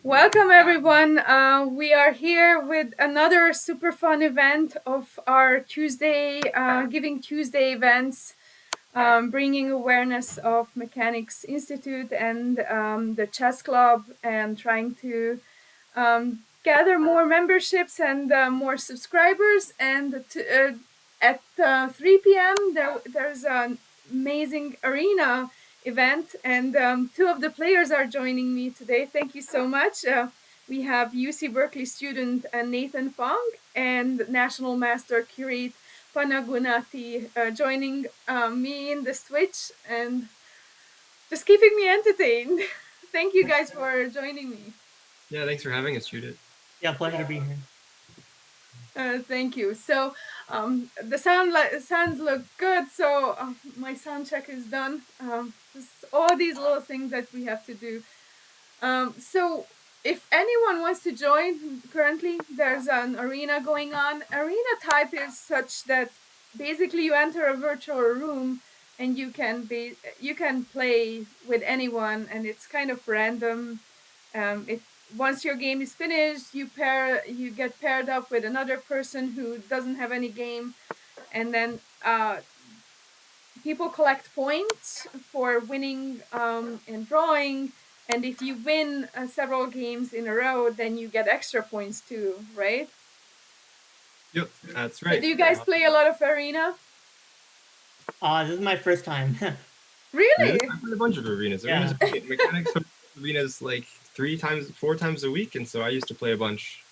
Welcome, everyone. We are here with another super fun event of our Tuesday, Giving Tuesday events, bringing awareness of Mechanics Institute and the Chess Club, and trying to gather more memberships and more subscribers. And at 3 p.m., there's an amazing arena event, and two of the players are joining me today. Thank you so much. We have UC Berkeley student Nathan Fong and National Master Curate Panagunati joining me in this Twitch and just keeping me entertained. Thank you guys for joining me. Yeah, thanks for having us, Judith. Yeah, pleasure to be here. Thank you. So the sounds look good. So my sound check is done. Just all these little things that we have to do. So if anyone wants to join, currently there's an arena going on. Arena type is such that basically you enter a virtual room and you can play with anyone, and it's kind of random. It Once your game is finished, you get paired up with another person who doesn't have any game, and then people collect points for winning and drawing. And if you win several games in a row, then you get extra points too, right? Yep, that's right. So do you guys play a lot of arena? This is my first time. Really? I play a bunch of arenas. Yeah. Mechanics hosts arenas like 4 times a week, and so I used to play a bunch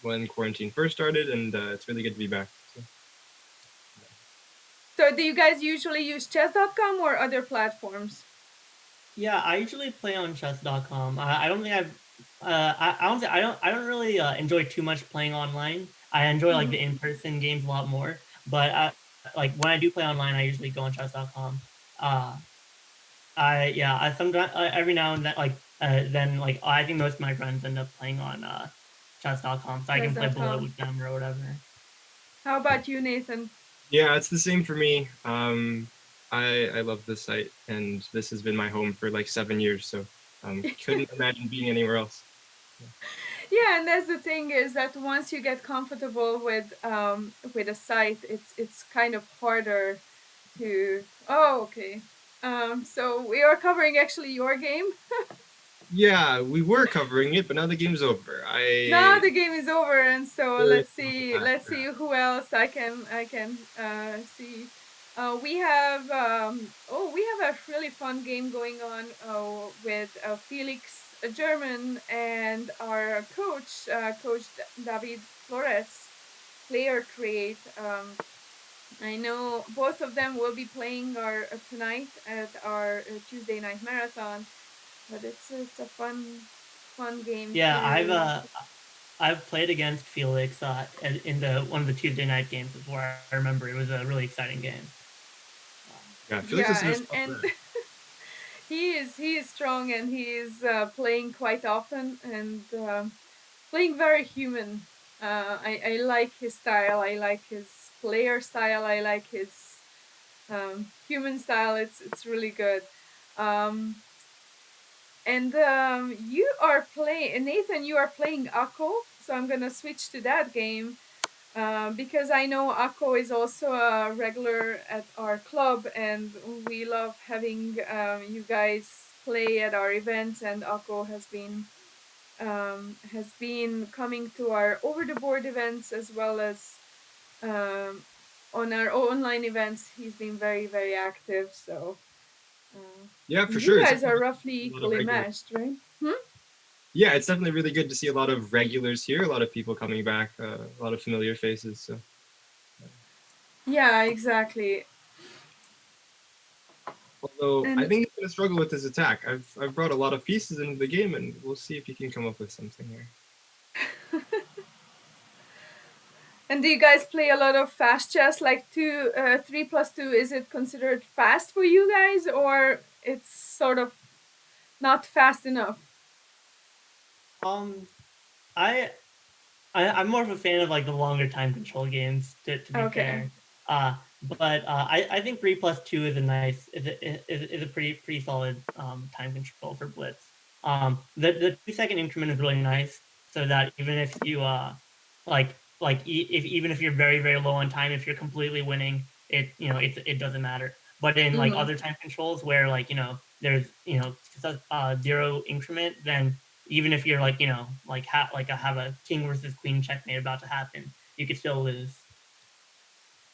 when quarantine first started, and it's really good to be back. So do you guys usually use chess.com or other platforms? Yeah, I usually play on chess.com. I don't think I've I don't really enjoy too much playing online. I enjoy like the in-person games a lot more, but like when I do play online, I usually go on chess.com. I sometimes every now and then like I think most of my friends end up playing on chess.com, so I can play bullet Chess.com. with them or whatever. How about you, Nathan? Yeah, it's the same for me. I love this site, and this has been my home for like 7 years, so couldn't imagine being anywhere else. Yeah, and that's the thing, is that once you get comfortable with a site, it's kind of harder to. Oh, okay. So we are covering actually your game. Yeah, we were covering it, but now the game's over. Now the game is over, and so Very let's see. fast. Let's see who else I can see. We have we have a really fun game going on with Felix German and our coach David Flores, player create. I know both of them will be playing our tonight at our Tuesday night marathon, but it's a fun game. Yeah, To I've played against Felix in the one of the Tuesday night games before. I remember it was a really exciting game. Yeah, Felix is yeah, super and popular. he is strong, and he is playing quite often, and playing very human. I like his style. I like his player style. I like his human style. It's really good. Um, and you are playing, Nathan. You are playing Akko, so I'm gonna switch to that game. Because I know Akko is also a regular at our club, and we love having you guys play at our events. And Akko has been coming to our over the board events, as well as um, on our online events. He's been very active. So Yeah, for sure. you It's guys are definitely roughly a lot of equally regulars. matched, right? Yeah, it's definitely really good to see a lot of regulars here, a lot of people coming back, a lot of familiar faces. So Yeah, exactly. although I And think he's gonna struggle with his attack. I've brought a lot of pieces into the game, and we'll see if he can come up with something here. And do you guys play a lot of fast chess? Like 3+2, is it considered fast for you guys, or it's sort of not fast enough? Um, I, I'm more of a fan of like the longer time control games. To be Okay. fair, but I think 3+2 is a nice is a pretty solid time control for Blitz. The 2-second increment is really nice, so that even if you if even if you're very very low on time, if you're completely winning, it doesn't matter. But in like Mm-hmm. other time controls where there's 0 increment, then even if you're I have a king versus queen checkmate about to happen, you could still lose.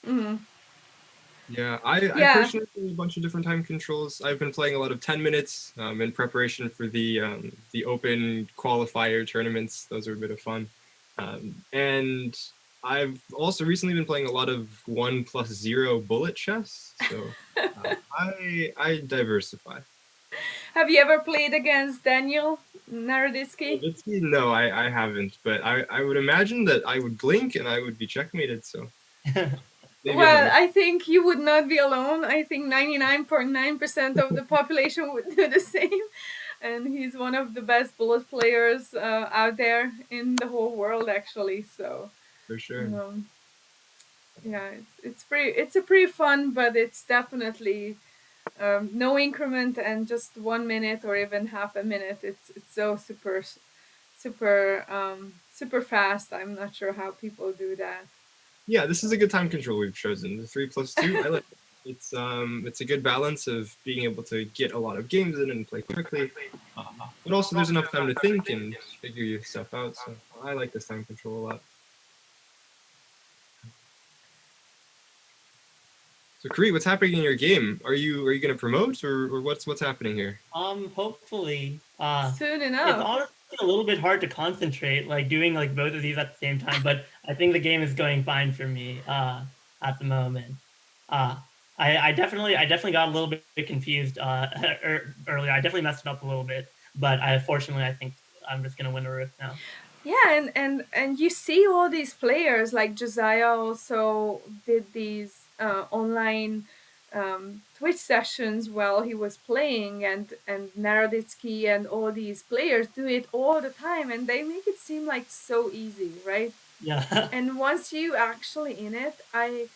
Mm-hmm. Yeah, I Yeah. personally play a bunch of different time controls. I've been playing a lot of 10 minutes in preparation for the open qualifier tournaments. Those are a bit of fun. And I've also recently been playing a lot of 1+0 bullet chess. So I diversify. Have you ever played against Daniel Naroditsky? No, I haven't, but I would imagine that I would blink and I would be checkmated. So maybe I'm not Well, missing. I think you would not be alone. I think 99.9% of the population would do the same. And he's one of the best bullet players out there in the whole world, actually. So, For sure. um, yeah, it's a pretty fun, but it's definitely no increment and just 1 minute or even half a minute. It's so super fast. I'm not sure how people do that. Yeah, this is a good time control we've chosen. The 3+2. I like it. It's a good balance of being able to get a lot of games in and play quickly, but also there's enough time to think and figure your stuff out. So I like this time control a lot. So Kareem, what's happening in your game? Are you going to promote or what's happening here? Hopefully. Soon It's enough. honestly a little bit hard to concentrate, like doing like both of these at the same time, but I think the game is going fine for me at the moment. Uh, I definitely got a little bit confused earlier. I definitely messed it up a little bit, but fortunately I think I'm just gonna win a rift now. Yeah, and you see all these players like Josiah also did these online Twitch sessions while he was playing, and Naroditsky and all these players do it all the time, and they make it seem like so easy, right? Yeah. And once you actually in it, I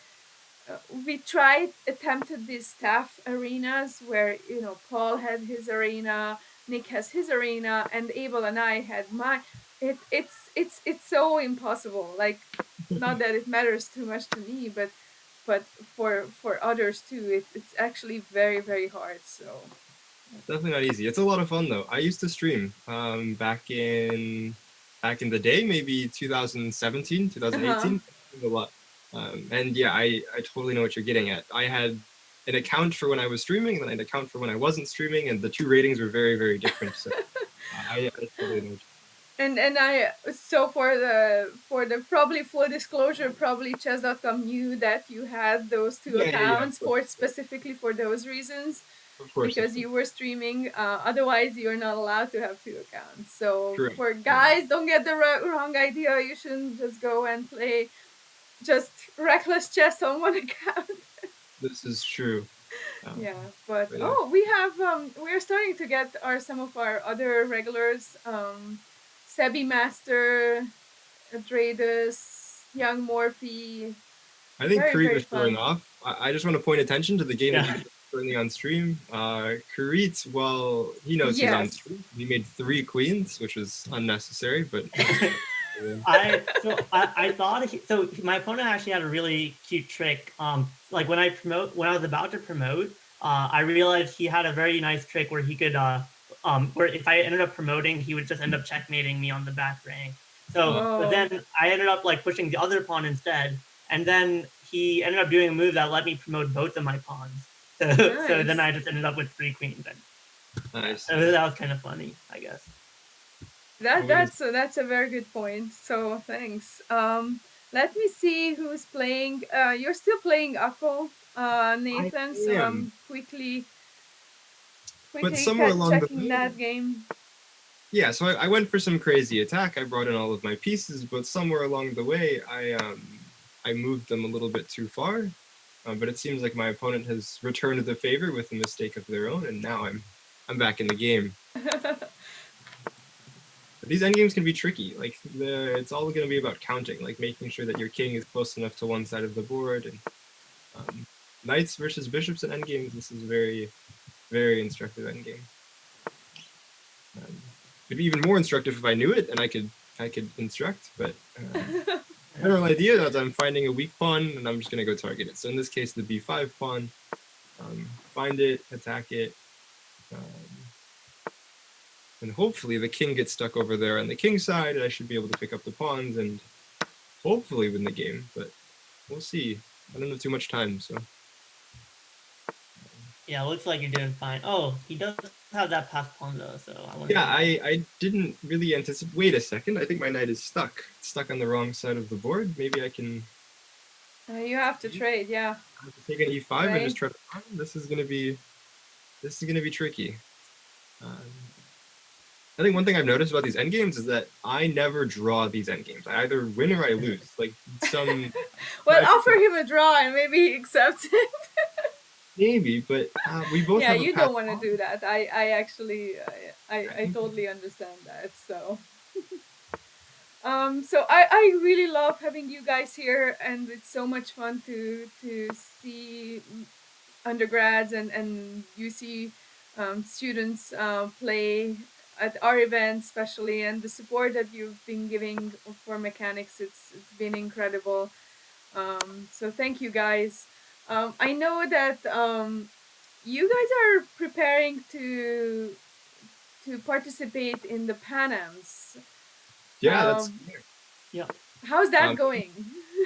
we tried attempted these staff arenas where Paul had his arena, Nick has his arena, and Abel and I had my. It's so impossible. Like, not that it matters too much to me, but for others too, it's actually very very hard. So. Definitely not easy. It's a lot of fun though. I used to stream back in the day, maybe 2017, Uh huh. 2018, a lot. And yeah, I totally know what you're getting at. I had an account for when I was streaming, and then an account for when I wasn't streaming, and the two ratings were very, very different. So I totally know. And I so for the probably full disclosure, probably chess.com knew that you had those two Yeah, accounts for specifically for those reasons, of course, of because course. you were streaming. Otherwise, you're not allowed to have two accounts. So Correct. for Yeah, guys, don't get the wrong idea. You shouldn't just go and play just reckless chess on one account. this is true. Um, Yeah, but but yeah. oh, we're starting to get our some of our other regulars, Sebi Master, Adradus, Young Morphe. I think Very, Kareem very is showing fun. off. I just want to point attention to the game that Yeah. he played currently on stream. Kareet, well, he knows he's on Yes. stream. He made 3 queens, which was unnecessary, but I thought my opponent actually had a really cute trick. Like when I was about to promote, I realized he had a very nice trick where he could where if I ended up promoting, he would just end up checkmating me on the back rank. But Whoa. then I ended up like pushing the other pawn instead, and then he ended up doing a move that let me promote both of my pawns. So then Nice. I just ended up with 3 queens. And yeah, nice. so that was kind of funny, I guess. That's a very good point. So thanks. Let me see who's playing. You're still playing Akko, I Nathan. So am, I'm but quickly somewhere along the checking way, that game. yeah. So I went for some crazy attack. I brought in all of my pieces, but somewhere along the way, I moved them a little bit too far. But it seems like my opponent has returned the favor with a mistake of their own, and now I'm back in the game. But these endgames can be tricky. Like it's all going to be about counting, like making sure that your king is close enough to one side of the board. And um, knights versus bishops in endgames, this is very, very instructive endgame. it'd be even more instructive if I knew it and I could instruct. But general idea is I'm finding a weak pawn and I'm just gonna go target it. So in this case, the b5 pawn, find it, attack it, and hopefully the king gets stuck over there on the king side, and I should be able to pick up the pawns and hopefully win the game. But we'll see. I don't have too much time, so. Yeah, looks like you're doing fine. Oh, he does have that passed pawn though, so I wonder. Yeah, I didn't really anticipate. Wait a second. I think my knight is stuck. It's stuck on the wrong side of the board. Maybe I can. You have to trade, yeah. I have to take an e5 Right. and just try to. This is gonna be tricky. I think one thing I've noticed about these endgames is that I never draw these endgames. I either win or I lose. Like some. Well, offer him a draw and maybe he accepts it. Maybe, but we both Yeah, have. you don't want to do that. I actually, I totally understand that. So, so I really love having you guys here, and it's so much fun to see undergrads and UC students play at our events, especially, and the support that you've been giving for mechanics. It's been incredible. So thank you guys. I know that you guys are preparing to participate in the Panams. Yeah, that's. Yeah. How's that going?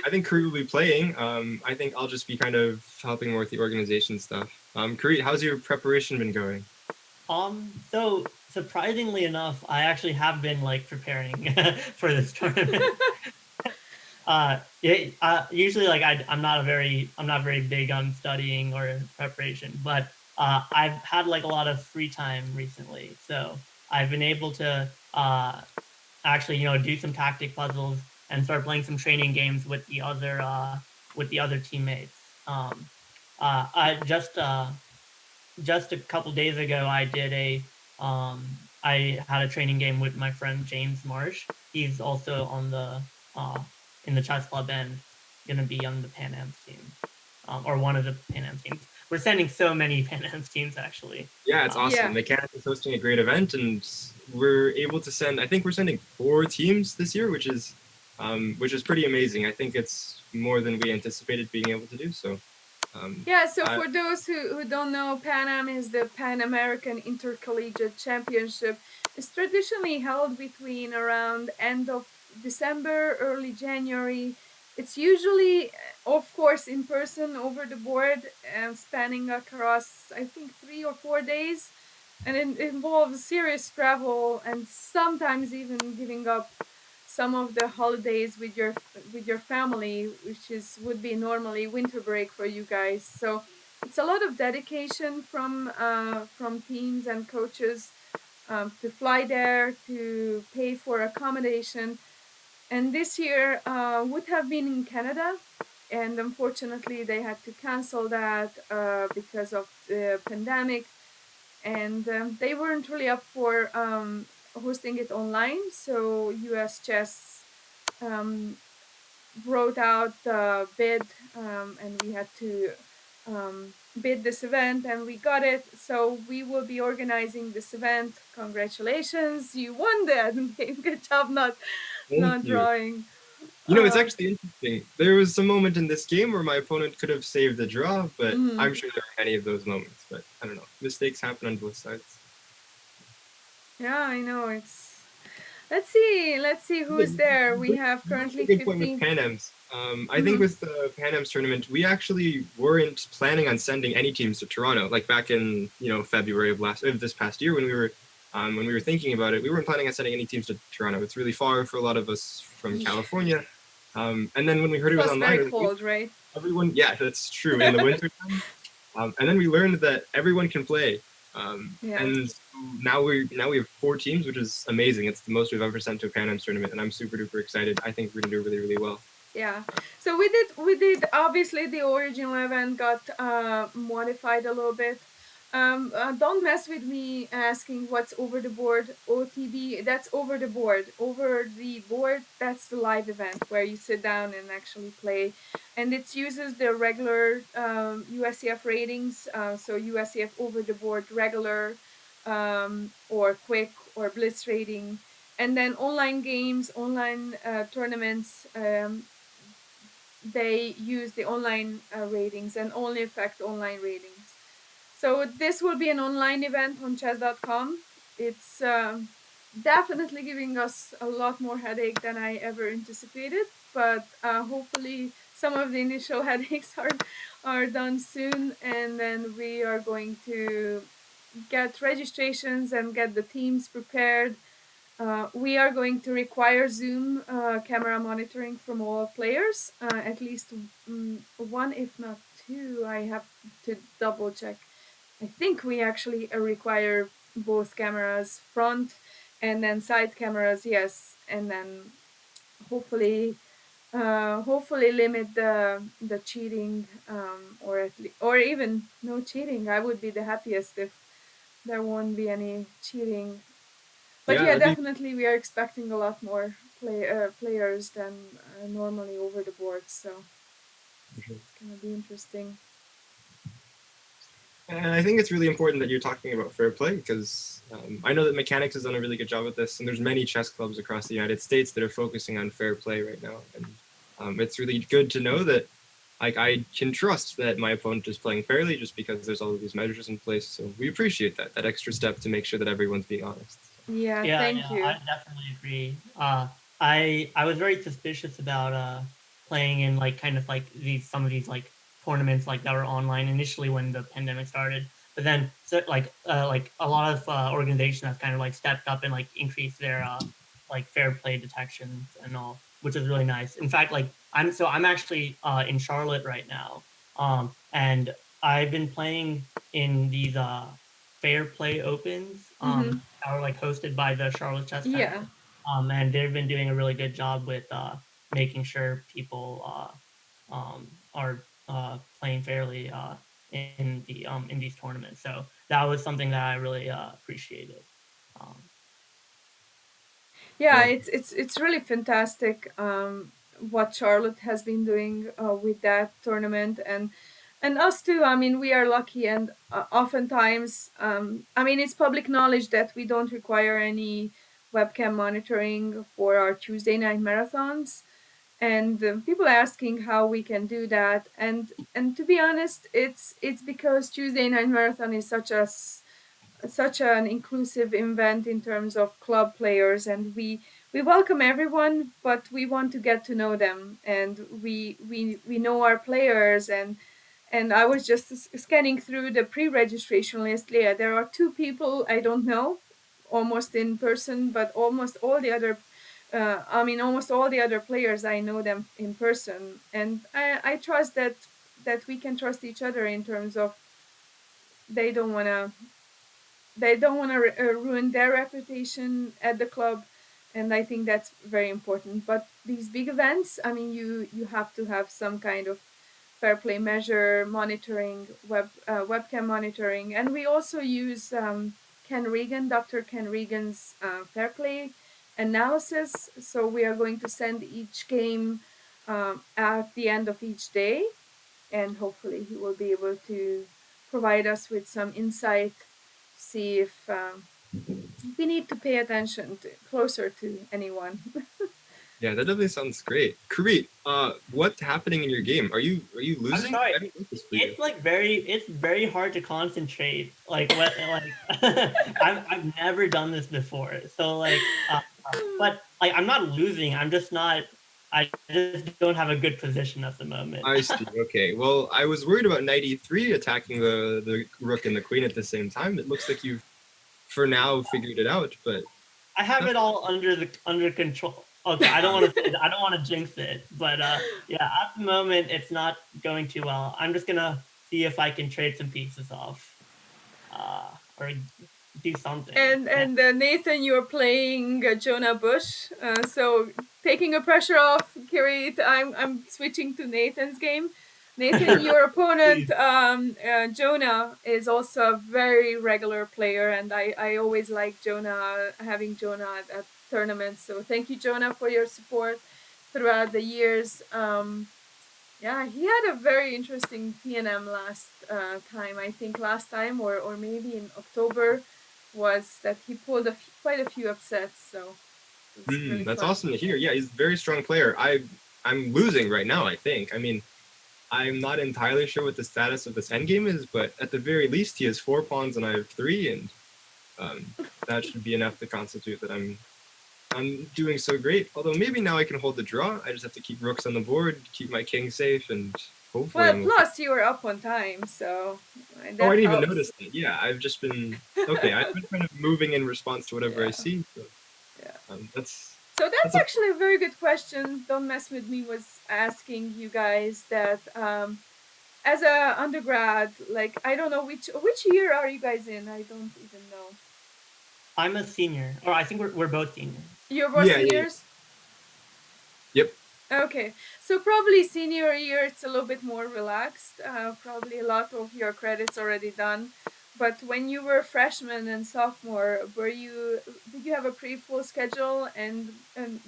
I think Kari will be playing. I think I'll just be kind of helping more with the organization stuff. Kari, how's your preparation been going? So surprisingly enough, I actually have been like preparing for this tournament. Usually like I'm not very big on studying or preparation, but I've had like a lot of free time recently, so I've been able to actually do some tactic puzzles and start playing some training games with the other teammates. I just a couple days ago I had a training game with my friend James Marsh. He's also on the in the chess club and gonna be on the Pan Am team, or one of the Pan Am teams. We're sending so many Pan Am teams actually. Yeah, it's awesome. Yeah. Mechanic is hosting a great event, and we're able to send. I think we're sending 4 teams this year, which is pretty amazing. I think it's more than we anticipated being able to do. So. Yeah, so for those who don't know, Pan Am is the Pan American Intercollegiate Championship. It's traditionally held between around end of December, early January. It's usually, of course, in person over the board and spanning across, I think, 3 or 4 days. And it involves serious travel and sometimes even giving up some of the holidays with your family, which would be normally winter break for you guys. So it's a lot of dedication from teams and coaches to fly there, to pay for accommodation. And this year would have been in Canada, and unfortunately they had to cancel that because of the pandemic, and they weren't really up for hosting it online. So US Chess wrote out the bid, and we had to bid this event, and we got it. So we will be organizing this event. Congratulations, you won that. Good job not drawing. It's actually interesting. There was a moment in this game where my opponent could have saved the draw, but I'm sure there are many of those moments. But I don't know. Mistakes happen on both sides. Yeah, I know. Let's see who's there. We have currently 15. Point with Pan Ams. I think with the Pan Ams tournament, we actually weren't planning on sending any teams to Toronto. Like back in February of this past year when we were thinking about it, we weren't planning on sending any teams to Toronto. It's really far for a lot of us from California. And then when we heard it was online, very cold, right? Everyone, yeah, that's true in the winter time. And then we learned that everyone can play. And now we have 4 teams, which is amazing. It's the most we've ever sent to a Pan Am's tournament, and I'm super duper excited. I think we're gonna do really, really well. Yeah. So we did obviously the original event got modified a little bit. Don't mess with me asking what's over the board. OTB, that's over the board. Over the board, that's the live event where you sit down and actually play. And it uses the regular USCF ratings. So USCF over the board regular or quick or blitz rating, and then online games, online tournaments. They use the online ratings and only affect online ratings. So this will be an online event on chess.com. It's definitely giving us a lot more headache than I ever anticipated, but hopefully some of the initial headaches are done soon, and then we are going to get registrations and get the teams prepared. We are going to require Zoom camera monitoring from all players, at least one, if not two. I have to double check. I think we actually require both cameras, front and then side cameras, yes, and then hopefully, hopefully limit the cheating, or even no cheating. I would be the happiest if there won't be any cheating. But Yeah, yeah, that'd be definitely we are expecting a lot more players than normally over the board, so it's gonna be interesting. And I think it's really important that you're talking about fair play because I know that Mechanics has done a really good job with this, and there's many chess clubs across the United States that are focusing on fair play right now. And it's really good to know that like I can trust that my opponent is playing fairly just because there's all of these measures in place. So we appreciate that extra step to make sure that everyone's being honest. Yeah, Yeah, thank yeah, I you. definitely agree. I was very suspicious about playing in like kind of like these some of these like tournaments like that were online initially when the pandemic started, but then so, like a lot of organizations have kind of like stepped up and like increased their like fair play detections and all, which is really nice. In fact, like I'm actually in Charlotte right now, and I've been playing in these fair play opens Mm-hmm. that were like hosted by the Charlotte Chess Yeah. Center. And they've been doing a really good job with making sure people are playing fairly in these tournaments. So that was something that I really appreciated. Um, Yeah, Yeah, it's really fantastic what Charlotte has been doing with that tournament, and us too. I mean, we are lucky, and oftentimes, I mean, it's public knowledge that we don't require any webcam monitoring for our Tuesday night marathons, and people are asking how we can do that, and to be honest, it's because Tuesday night marathon is such an inclusive event in terms of club players, and we welcome everyone, but we want to get to know them, and we know our players, and I was just scanning through the pre-registration list. Yeah, there are two people I don't know almost in person, but almost all the other I mean almost all the other players I know them in person, and I trust that we can trust each other in terms of they don't want to they don't want to ruin their reputation at the club, and I think that's very important. But these big events, I mean, you have to have some kind of fair play measure monitoring, webcam monitoring, and we also use Dr. Ken Regan's fair play analysis. So we are going to send each game at the end of each day, and hopefully he will be able to provide us with some insight, see if we need to pay attention closer to anyone. yeah, that definitely sounds great. Kareet, what's happening in your game? Are you I'm losing? sorry. I didn't like this for you. It's very hard to concentrate. Like what like I've never done this before. So like but like I'm not losing. I'm just not I just don't have a good position at the moment. I see. Okay. Well, I was worried about knight e3 attacking the rook and the queen at the same time. It looks like you've, for now, figured it out. But I have it all under control. Okay, I don't want to jinx it, but yeah, at the moment it's not going too well. I'm just gonna see if I can trade some pieces off, or do something. And Nathan, you're playing Jonah Bush, so taking a pressure off Kirit. I'm switching to Nathan's game. Nathan, your opponent, Please. Jonah, is also a very regular player, and I always like Jonah, having Jonah at tournaments. So thank you, Jonah, for your support throughout the years. Yeah, he had a very interesting TNM last time. I think last time, or maybe in October. was that he pulled quite a few upsets. So it was really That's fun. awesome to hear. Yeah, he's a very strong player. I'm losing right now, I think. I mean, I'm not entirely sure what the status of this endgame is, but at the very least, he has 4 pawns and I have three, and that should be enough to constitute that I'm doing so great. Although maybe now I can hold the draw. I just have to keep rooks on the board, keep my king safe, and hopefully Well, I'm okay. plus you were up on time, so Oh, I that didn't even helps. notice that. Yeah, I've just been okay. I've been kind of moving in response to whatever I Yeah, see. So, yeah. that's So that's that's a actually a very good question. Don't Mess With Me was asking you guys that as a undergrad, like I don't know which year are you guys in? I don't even know. I'm a senior, or I think we're both seniors. You're both yeah. seniors? Yep. Okay, so probably senior year it's a little bit more relaxed. Probably a lot of your credits already done. But when you were freshman and sophomore, did you have a pretty full schedule and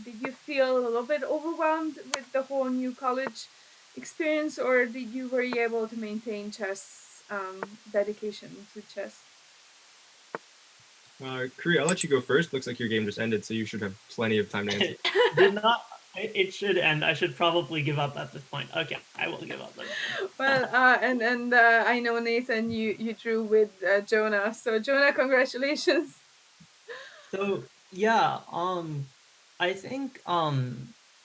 did you feel a little bit overwhelmed with the whole new college experience, or were you able to maintain chess dedication to chess? Korea, I'll let you go first. Looks like your game just ended, so you should have plenty of time to answer. Did not. It should end. I should probably give up at this point. Okay, I will give up. Well, and I know Nathan, you drew with Jonah. So Jonah, congratulations. So yeah, I think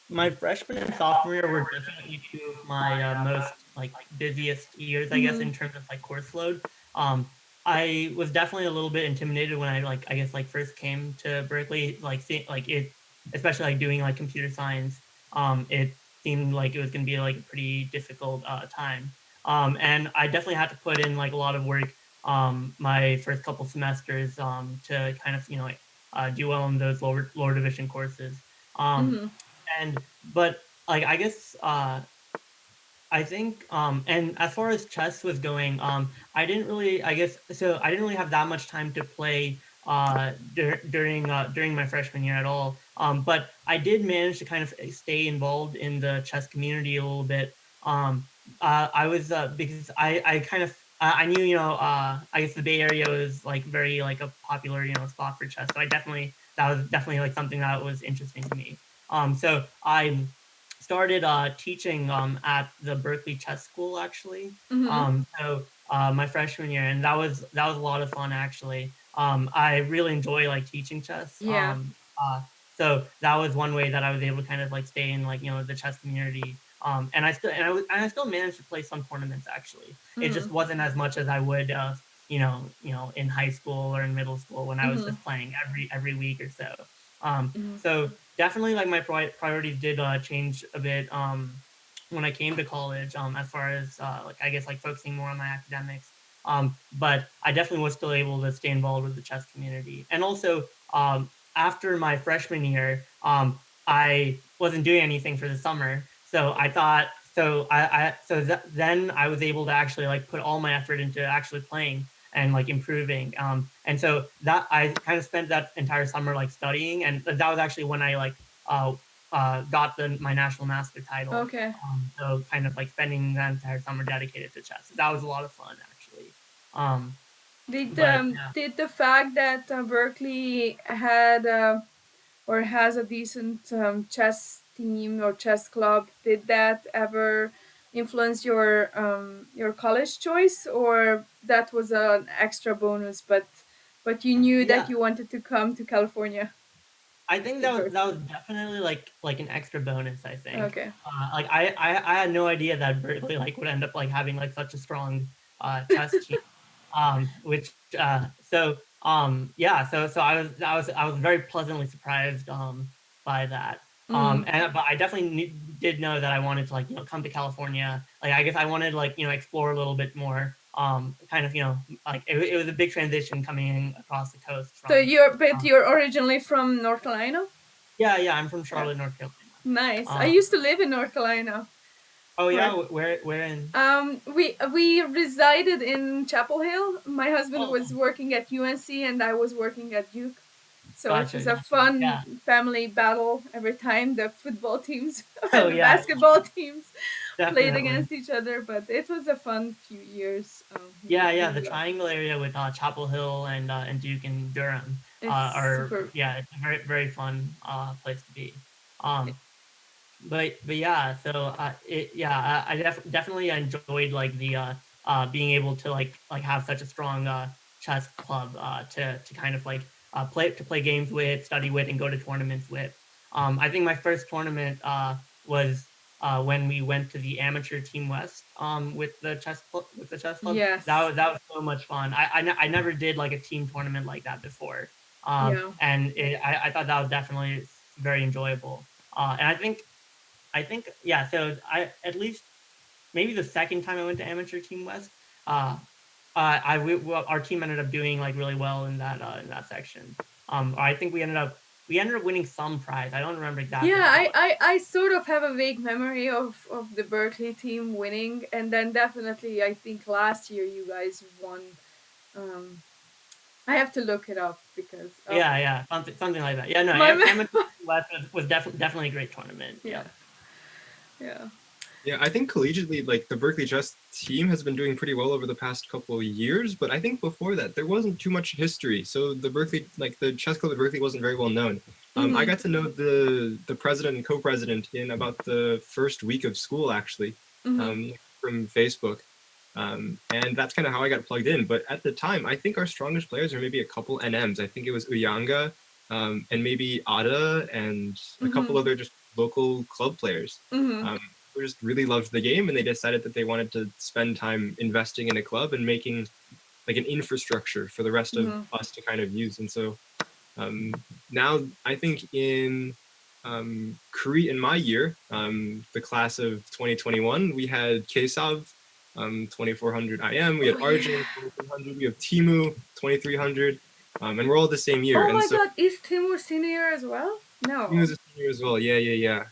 my freshman and sophomore year were definitely two of my most like busiest years, I guess, Mm-hmm. in terms of like course load. Um, I was definitely a little bit intimidated when I guess like first came to Berkeley, like seeing like it, especially like doing like computer science. It seemed like it was going to be like a pretty difficult time. And I definitely had to put in like a lot of work my first couple semesters to kind of do well in those lower division courses. Um, Mm-hmm. and but like I guess I think and as far as chess was going, I didn't really I guess so I didn't really have that much time to play during my freshman year at all. But I did manage to kind of stay involved in the chess community a little bit. I was because I kind of I knew I guess the Bay Area was like very like a popular spot for chess, so that was definitely like something that was interesting to me. So I started teaching at the Berkeley Chess School actually. Mm-hmm. My freshman year, and that was a lot of fun actually. I really enjoy like teaching chess. Yeah. So that was one way that I was able to kind of like stay in like the chess community. And I still managed to play some tournaments actually. It Mm-hmm. just wasn't as much as I would in high school or in middle school when I was Mm-hmm. just playing every week or so. Mm-hmm. So definitely like my priorities did change a bit when I came to college as far as like I guess like focusing more on my academics. But I definitely was still able to stay involved with the chess community. And also after my freshman year, I wasn't doing anything for the summer. So I thought then I was able to actually like put all my effort into actually playing and like improving. And so that I kind of spent that entire summer like studying, and that was actually when I like got my national master title. Okay. So kind of like spending that entire summer dedicated to chess. That was a lot of fun actually. Um, but yeah. Did the fact that Berkeley had or has a decent chess team or chess club, did that ever influence your college choice, or that was an extra bonus, but you knew that Yeah, you wanted to come to California I think to that Berkeley? was definitely like an extra bonus. I think. Okay. Like I had no idea that Berkeley like would end up like having like such a strong chess team. Which yeah, so I was very pleasantly surprised by that. Mm. And but I definitely did know that I wanted to like come to California. Like I guess I wanted to like explore a little bit more. Kind of like it was a big transition coming across the coast So from. Um, you're originally from North Carolina? yeah, I'm from Yeah. Charlotte, North Carolina. Nice. I Um, used to live in North Carolina. oh yeah, For where in? we resided in Chapel Hill. My husband Oh, was working at UNC and I was working at Duke. So it Gotcha, was a gotcha. fun Yeah. family battle every time the football teams Oh and the yeah, basketball teams played definitely. against each other. But it was a fun few years. Yeah, yeah. We The loved. Triangle area with Chapel Hill and Duke and Durham It's are super. yeah, it's a very very fun place to be. Um, but yeah, so definitely enjoyed like the being able to like have such a strong chess club to kind of like play games with, study with, and go to tournaments with. I think my first tournament was when we went to the amateur team west with the with the chess club. Yes. That was so much fun. I never did like a team tournament like that before, Yeah. and I thought that was definitely very enjoyable. And I think yeah. So I at least maybe the second time I went to amateur team west, uh, our team ended up doing like really well in that section. I think we ended up winning some prize. I don't remember exactly Yeah, what it was. I sort of have a vague memory of the Berkeley team winning, and then definitely I think last year you guys won. Um, I have to look it up because Yeah, yeah, something like that. Yeah, no, my amateur team west was definitely a great tournament. yeah, Yep. yeah. Yeah, I think collegiately, like the Berkeley chess team has been doing pretty well over the past couple of years, but I think before that there wasn't too much history. So the Berkeley, like the chess club at Berkeley, wasn't very well known. I Mm-hmm. got to know the president and co-president in about the first week of school, actually, Mm-hmm. from Facebook, and that's kind of how I got plugged in. But at the time, I think our strongest players are maybe a couple NMs. I think it was Uyanga, and maybe Ada, and a couple Mm-hmm. other just local club players. Mm-hmm. Who just really loved the game, and they decided that they wanted to spend time investing in a club and making like an infrastructure for the rest of Mm-hmm. us to kind of use. And so um, now I think in Korea in my year, the class of 2021, we had Kesav 2400 IM, we had Oh yeah. Arjun 2300, we have Timu 2300, and we're all the same year. Oh And my so God, is Timur senior as well? he No. was a senior as well. Yeah, yeah, yeah.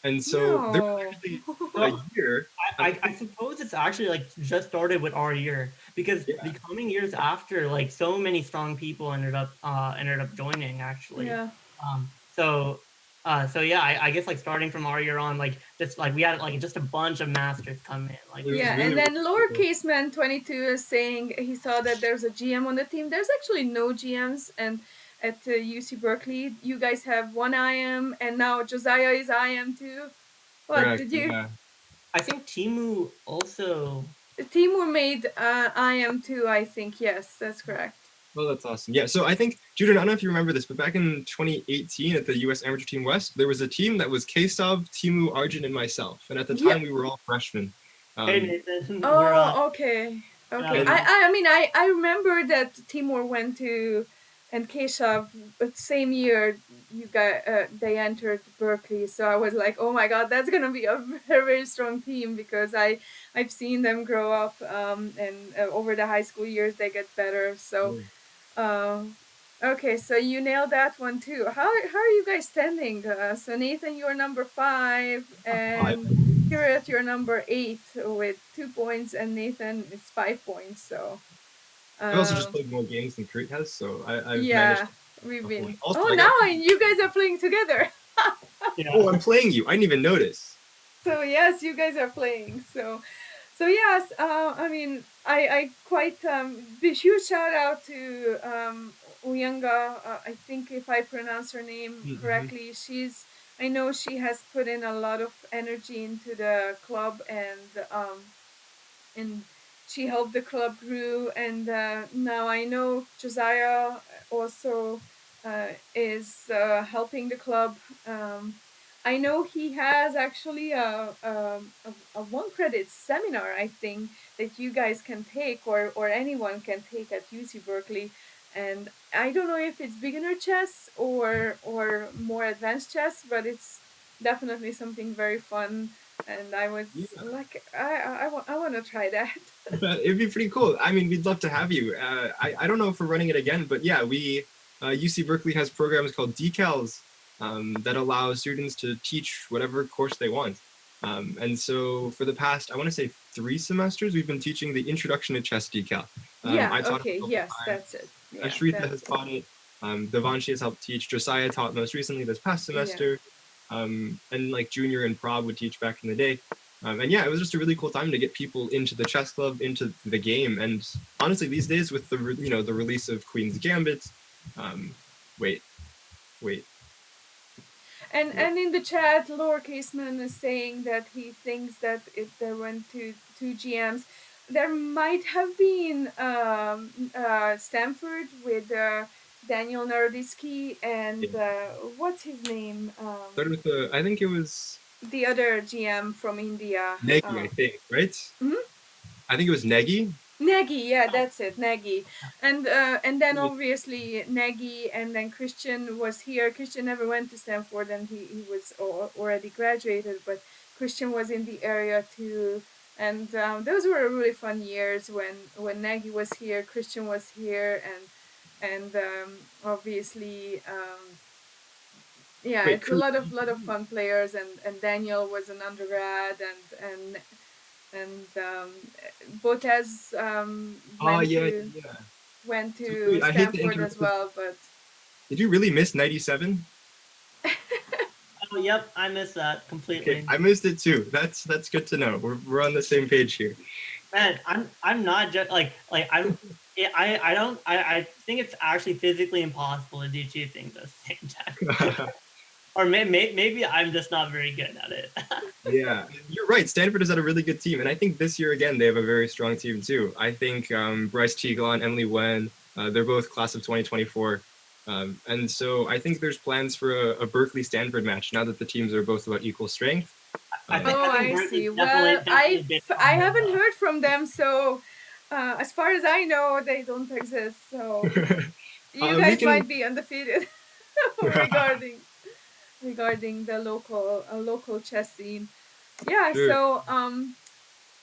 And so there was No. actually a So year. I suppose it's actually like just started with our year because Yeah, the coming years after, like so many strong people ended up joining actually. Yeah. So yeah, I guess like starting from our year on, like just like we had like just a bunch of masters come in. Like it it was was Yeah, really, and really then cool. lowercase man 22 is saying he saw that there's a GM on the team. There's actually no GMs, and at UC Berkeley, you guys have one IM, and now Josiah is IM too. What Correct. did you? Yeah. I think Timu also. Timur made IM too, I think. Yes, that's correct. Well, that's awesome. Yeah. So I think, Judah, I don't know if you remember this, but back in 2018 at the U.S. Amateur Team West, there was a team that was Kesov, Timu, Arjun, and myself. And at the Yeah. time, we were all freshmen. Hey Um, Nathan, we're Oh, okay. Okay. yeah. and I mean, I remember that Timur went to and Keshav, but same year you got they entered Berkeley. So I was like, oh my God, that's gonna be a very very strong team because I've seen them grow up and over the high school years they get better. So uh, okay, so you nailed that one too. How are you guys standing? So Nathan, you're number 5, I, and Kirit, you're number 8 with 2 points, and Nathan is 5 points. So I also just um, played more games than Crete has, so I've managed yeah, to we've a point. been. Also, Oh, I now got. you guys are playing together. Yeah. Oh, I'm playing you. I didn't even notice. So yes, you guys are playing. So yes, I mean, I quite big huge shout out to Uyanga. I think if I pronounce her name Mm-hmm. correctly, I know she has put in a lot of energy into the club, and she helped the club grew. And now I know Josiah also is helping the club. I know he has actually a 1 credit seminar, I think, that you guys can take, or anyone can take at UC Berkeley. And I don't know if it's beginner chess or more advanced chess, but it's definitely something very fun. And I was Yeah. like, I want to try that. But it'd be pretty cool. I mean, we'd love to have you. I don't know if we're running it again, but yeah, we UC Berkeley has programs called decals that allow students to teach whatever course they want. And so for the past, I want to say 3 semesters, we've been teaching the Introduction to Chess decal. Yeah, I taught it okay, a couple yes, times. that's it. Yeah, Ashrita has that's it. taught it. Devanshi has helped teach. Josiah taught most recently this past semester. And like Junior and Prob would teach back in the day. And yeah, it was just a really cool time to get people into the chess club, into the game. And honestly, these days with the the release of Queen's Gambit, wait, wait. And in the chat, lowercase man is saying that he thinks that if there went to two GMs, there might have been Stanford with Daniel Naroditsky and what's his name? Started with I think it was The other GM from India. Negi, I think, right? Mhm. I think it was Negi. Nagy, yeah, that's it, Nagy, and then obviously Nagy, and then Christian was here. Christian never went to Stanford, and he was already graduated, but Christian was in the area too, and those were really fun years when Nagy was here, Christian was here, and obviously yeah, Wait, it's a lot of fun players, and Daniel was an undergrad, and Botez oh yeah, went So, to wait, I hate to Stanford interrupt. as well, but Did you really miss 97? Oh, yep, I missed that completely. Okay, I missed it too. That's good to know. We're on the same page here. Man, I'm not just I think it's actually physically impossible to do two things at the same time. Or maybe I'm just not very good at it. Yeah, you're right. Stanford has had a really good team, and I think this year again they have a very strong team too. I think Bryce Teaglon, Emily Wen, they're both class of 2024, and so I think there's plans for a Berkeley Stanford match now that the teams are both about equal strength. I see. Well, I haven't heard from them, so as far as I know, they don't exist. So you guys might be undefeated regarding the local chess scene. Yeah. Sure.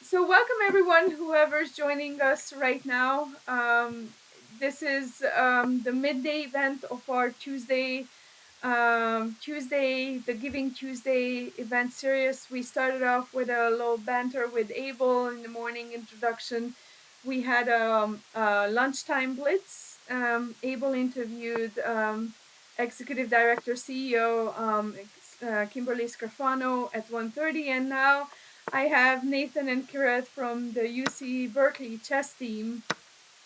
So welcome everyone, whoever's joining us right now. This is the midday event of our Tuesday, the Giving Tuesday event series. We started off with a little banter with Abel in the morning introduction. We had a lunchtime blitz. Abel interviewed Executive Director CEO Kimberly Scarfano at 1:30, and now I have Nathan and Kirat from the UC Berkeley chess team.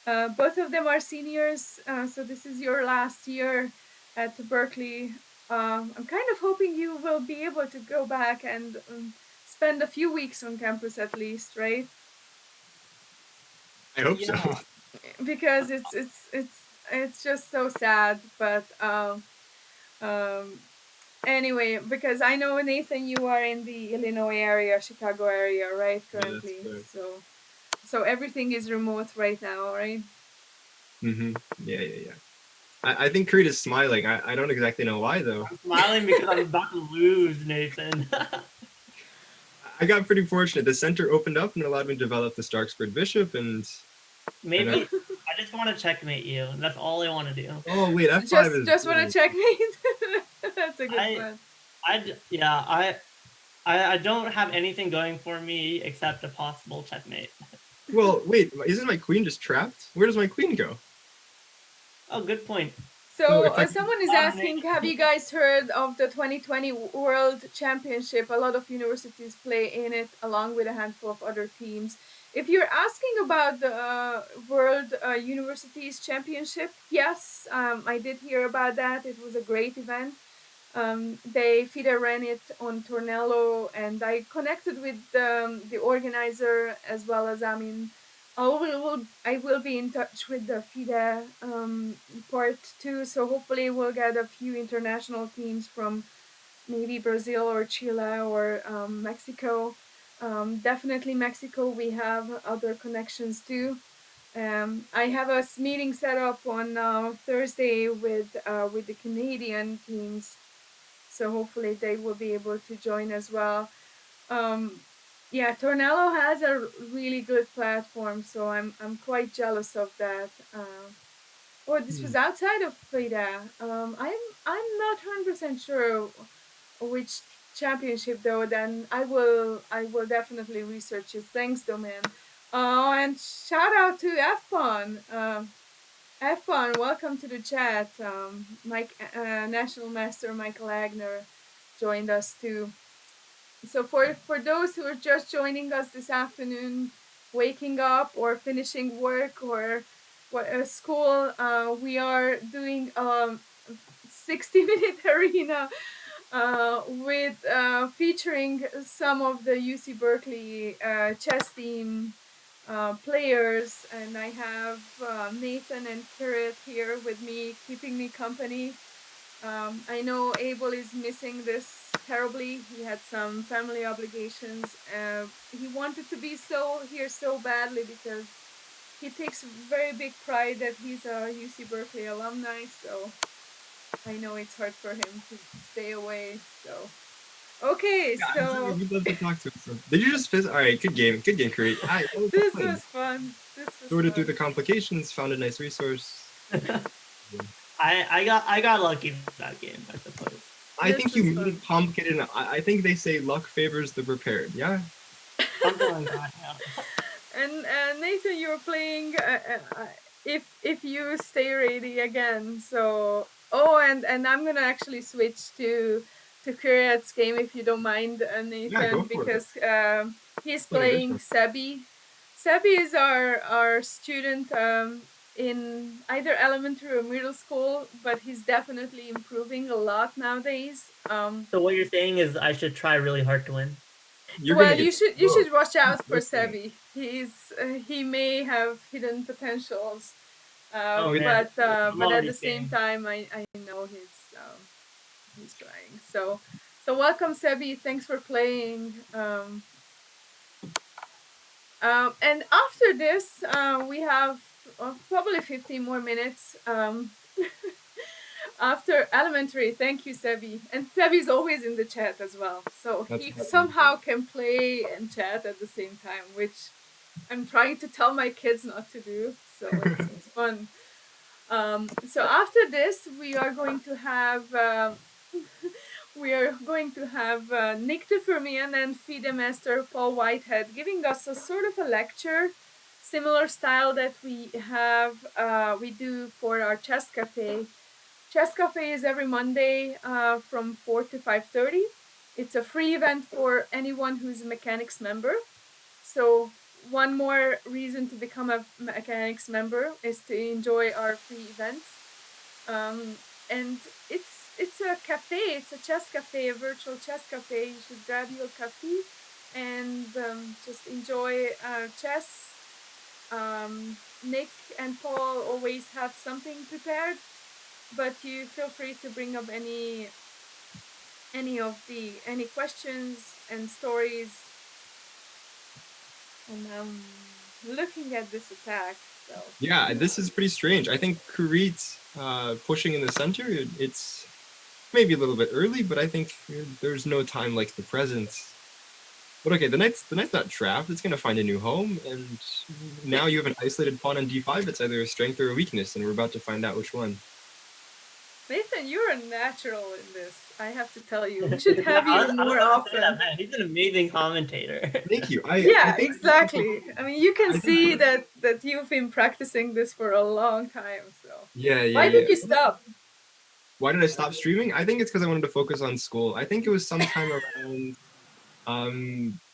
Both of them are seniors, so this is your last year at Berkeley. I'm kind of hoping you will be able to go back and spend a few weeks on campus at least, right? I hope so. Because it's just so sad, but anyway, because I know, Nathan, you are in the Illinois area, Chicago area, right, currently. Yeah, so everything is remote right now, right? Yeah. I think Creed is smiling. I don't exactly know why though. I'm smiling because I'm about to lose, Nathan. I got pretty fortunate. The center opened up and allowed me to develop the Starksburg Bishop, and maybe I just want to checkmate you. That's all I want to do. Oh wait, F5 just want to checkmate. That's a good plan. I don't have anything going for me except a possible checkmate. Well, wait, isn't my queen just trapped? Where does my queen go? Oh, good point. So someone is asking, have you guys heard of the 2020 World Championship? A lot of universities play in it along with a handful of other teams. If you're asking about the World Universities Championship, yes, I did hear about that. It was a great event. FIDE ran it on Tornello, and I connected with the organizer as well as I will be in touch with the FIDE part too, so hopefully we'll get a few international teams from maybe Brazil or Chile or Mexico. Definitely Mexico, we have other connections too. I have a meeting set up on Thursday with the Canadian teams, so hopefully they will be able to join as well. Yeah, Tornello has a really good platform, so I'm quite jealous of that. This was outside of FIDE. I'm not 100% sure which championship though. Then I will definitely research it. Thanks, though, man. And shout out to FPON. Have fun. Welcome to the chat. Mike, National Master Michael Agner joined us too. So for those who are just joining us this afternoon, waking up or finishing work or what school, we are doing 60-minute arena with featuring some of the UC Berkeley chess team players, and I have Nathan and Kirit here with me, keeping me company. I know Abel is missing this terribly. He had some family obligations. He wanted to be here so badly because he takes very big pride that he's a UC Berkeley alumni. So I know it's hard for him to stay away. So okay, Yeah, so we'd love to talk to him. So, did you just All right, good game, Kareem. That was this fun. was fun. This was Sorted through fun. the complications, found a nice resource. I got lucky with that game, I suppose. I This think you was made it fun. complicated. And I think they say luck favors the prepared. Yeah. Something like that. Yeah. And Nathan, you're playing if you stay ready again. So and I'm gonna actually switch to Kiryat's game if you don't mind, Yeah, go Nathan, for it. because he's What it is. playing Sebi. Sebi is our student in either elementary or middle school, but he's definitely improving a lot nowadays. So what you're saying is I should try really hard to win. You're Well, gonna get you should watch out for smoked. Sebi. He may have hidden potentials, Oh With man, I'm but at already the same scared. time, I know he's trying. So welcome Sebi. Thanks for playing. And after this, we have probably 15 more minutes. After elementary, thank you, Sebi. And Sebi's always in the chat as well. So That's he awesome. somehow can play and chat at the same time, which I'm trying to tell my kids not to do. So it's fun. So after this, we are going to have Nick de Firmian and FIDE Master Paul Whitehead giving us a sort of a lecture, similar style that we do for our chess cafe. Chess Cafe is every Monday from 4 to 5:30. It's a free event for anyone who's a mechanics member. So one more reason to become a mechanics member is to enjoy our free events. And it's a cafe. It's a chess cafe, a virtual chess cafe. You should grab your coffee and just enjoy chess. Nick and Paul always have something prepared, but you feel free to bring up any questions and stories. And I'm looking at this attack. So Yeah, this is pretty strange. I think Kurit pushing in the center. It's maybe a little bit early, but I think there's no time like the present. But okay, the knight's not trapped. It's gonna find a new home, and now you have an isolated pawn on d5. It's either a strength or a weakness, and we're about to find out which one. Nathan, you're a natural in this. I have to tell you, we should have you more often. Man. He's an amazing commentator. Thank you. Yeah, I think exactly. I mean, you can I think- see that you've been practicing this for a long time. So Yeah. why did you stop? Why did I stop streaming? I think it's because I wanted to focus on school. I think it was sometime around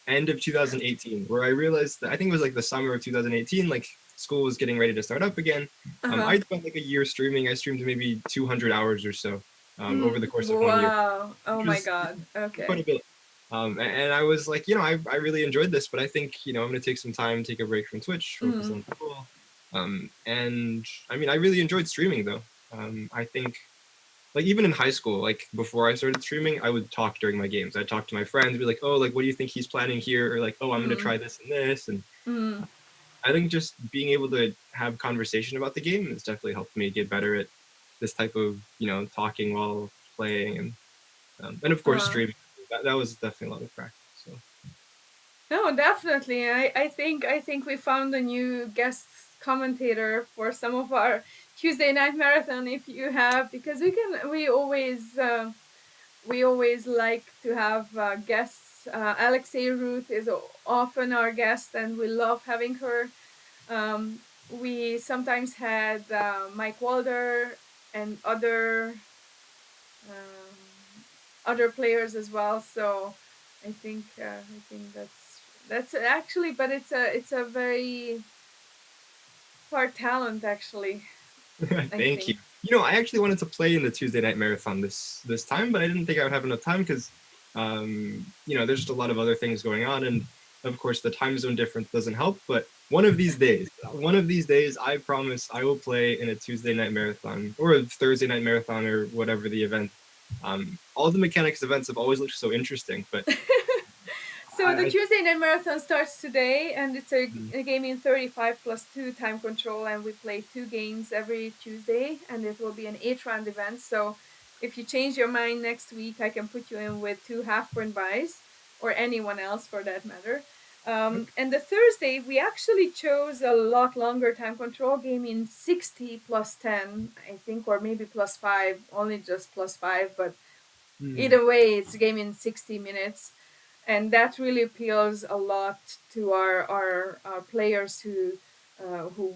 end of 2018 where I realized that I think it was like the summer of 2018, like school was getting ready to start up again. I spent like a year streaming. I streamed maybe 200 hours or so over the course of 1 year. Wow. Oh my god. Quite a Okay. bit. And I was like, I really enjoyed this, but I think, I'm going to take some time, take a break from Twitch, focus on school. And I mean, I really enjoyed streaming though. I think like even in high school, like before I started streaming, I would talk during my games. I'd talk to my friends, be like, oh, like, what do you think he's planning here? Or like, oh, I'm going to try this and this. And I think just being able to have conversation about the game has definitely helped me get better at this type of, talking while playing. And of course, streaming. That was definitely a lot of practice. So. No, definitely. I think we found a new guest commentator for some of our Tuesday night marathon. If you have, because we always like to have guests. Alexei Ruth is often our guest, and we love having her. we sometimes had Mike Walder and um, other players as well. So I think that's actually, but it's a very hard talent actually. I Thank you. think. I actually wanted to play in the Tuesday night marathon this time, but I didn't think I would have enough time because, there's just a lot of other things going on, and of course the time zone difference doesn't help. But one of these days, I promise I will play in a Tuesday night marathon or a Thursday night marathon or whatever the event. All the mechanics events have always looked so interesting, but So the I Tuesday night marathon starts today, and it's mm, a game in 35+2 time control, and we play 2 games every Tuesday, and it will be an 8-round event. So if you change your mind next week, I can put you in with 2 half-point buys, or anyone else for that matter. And the Thursday, we actually chose a lot longer time control game in 60+10, I think, or maybe +5, only just +5, but mm, either way, it's a game in 60 minutes, and that really appeals a lot to our players who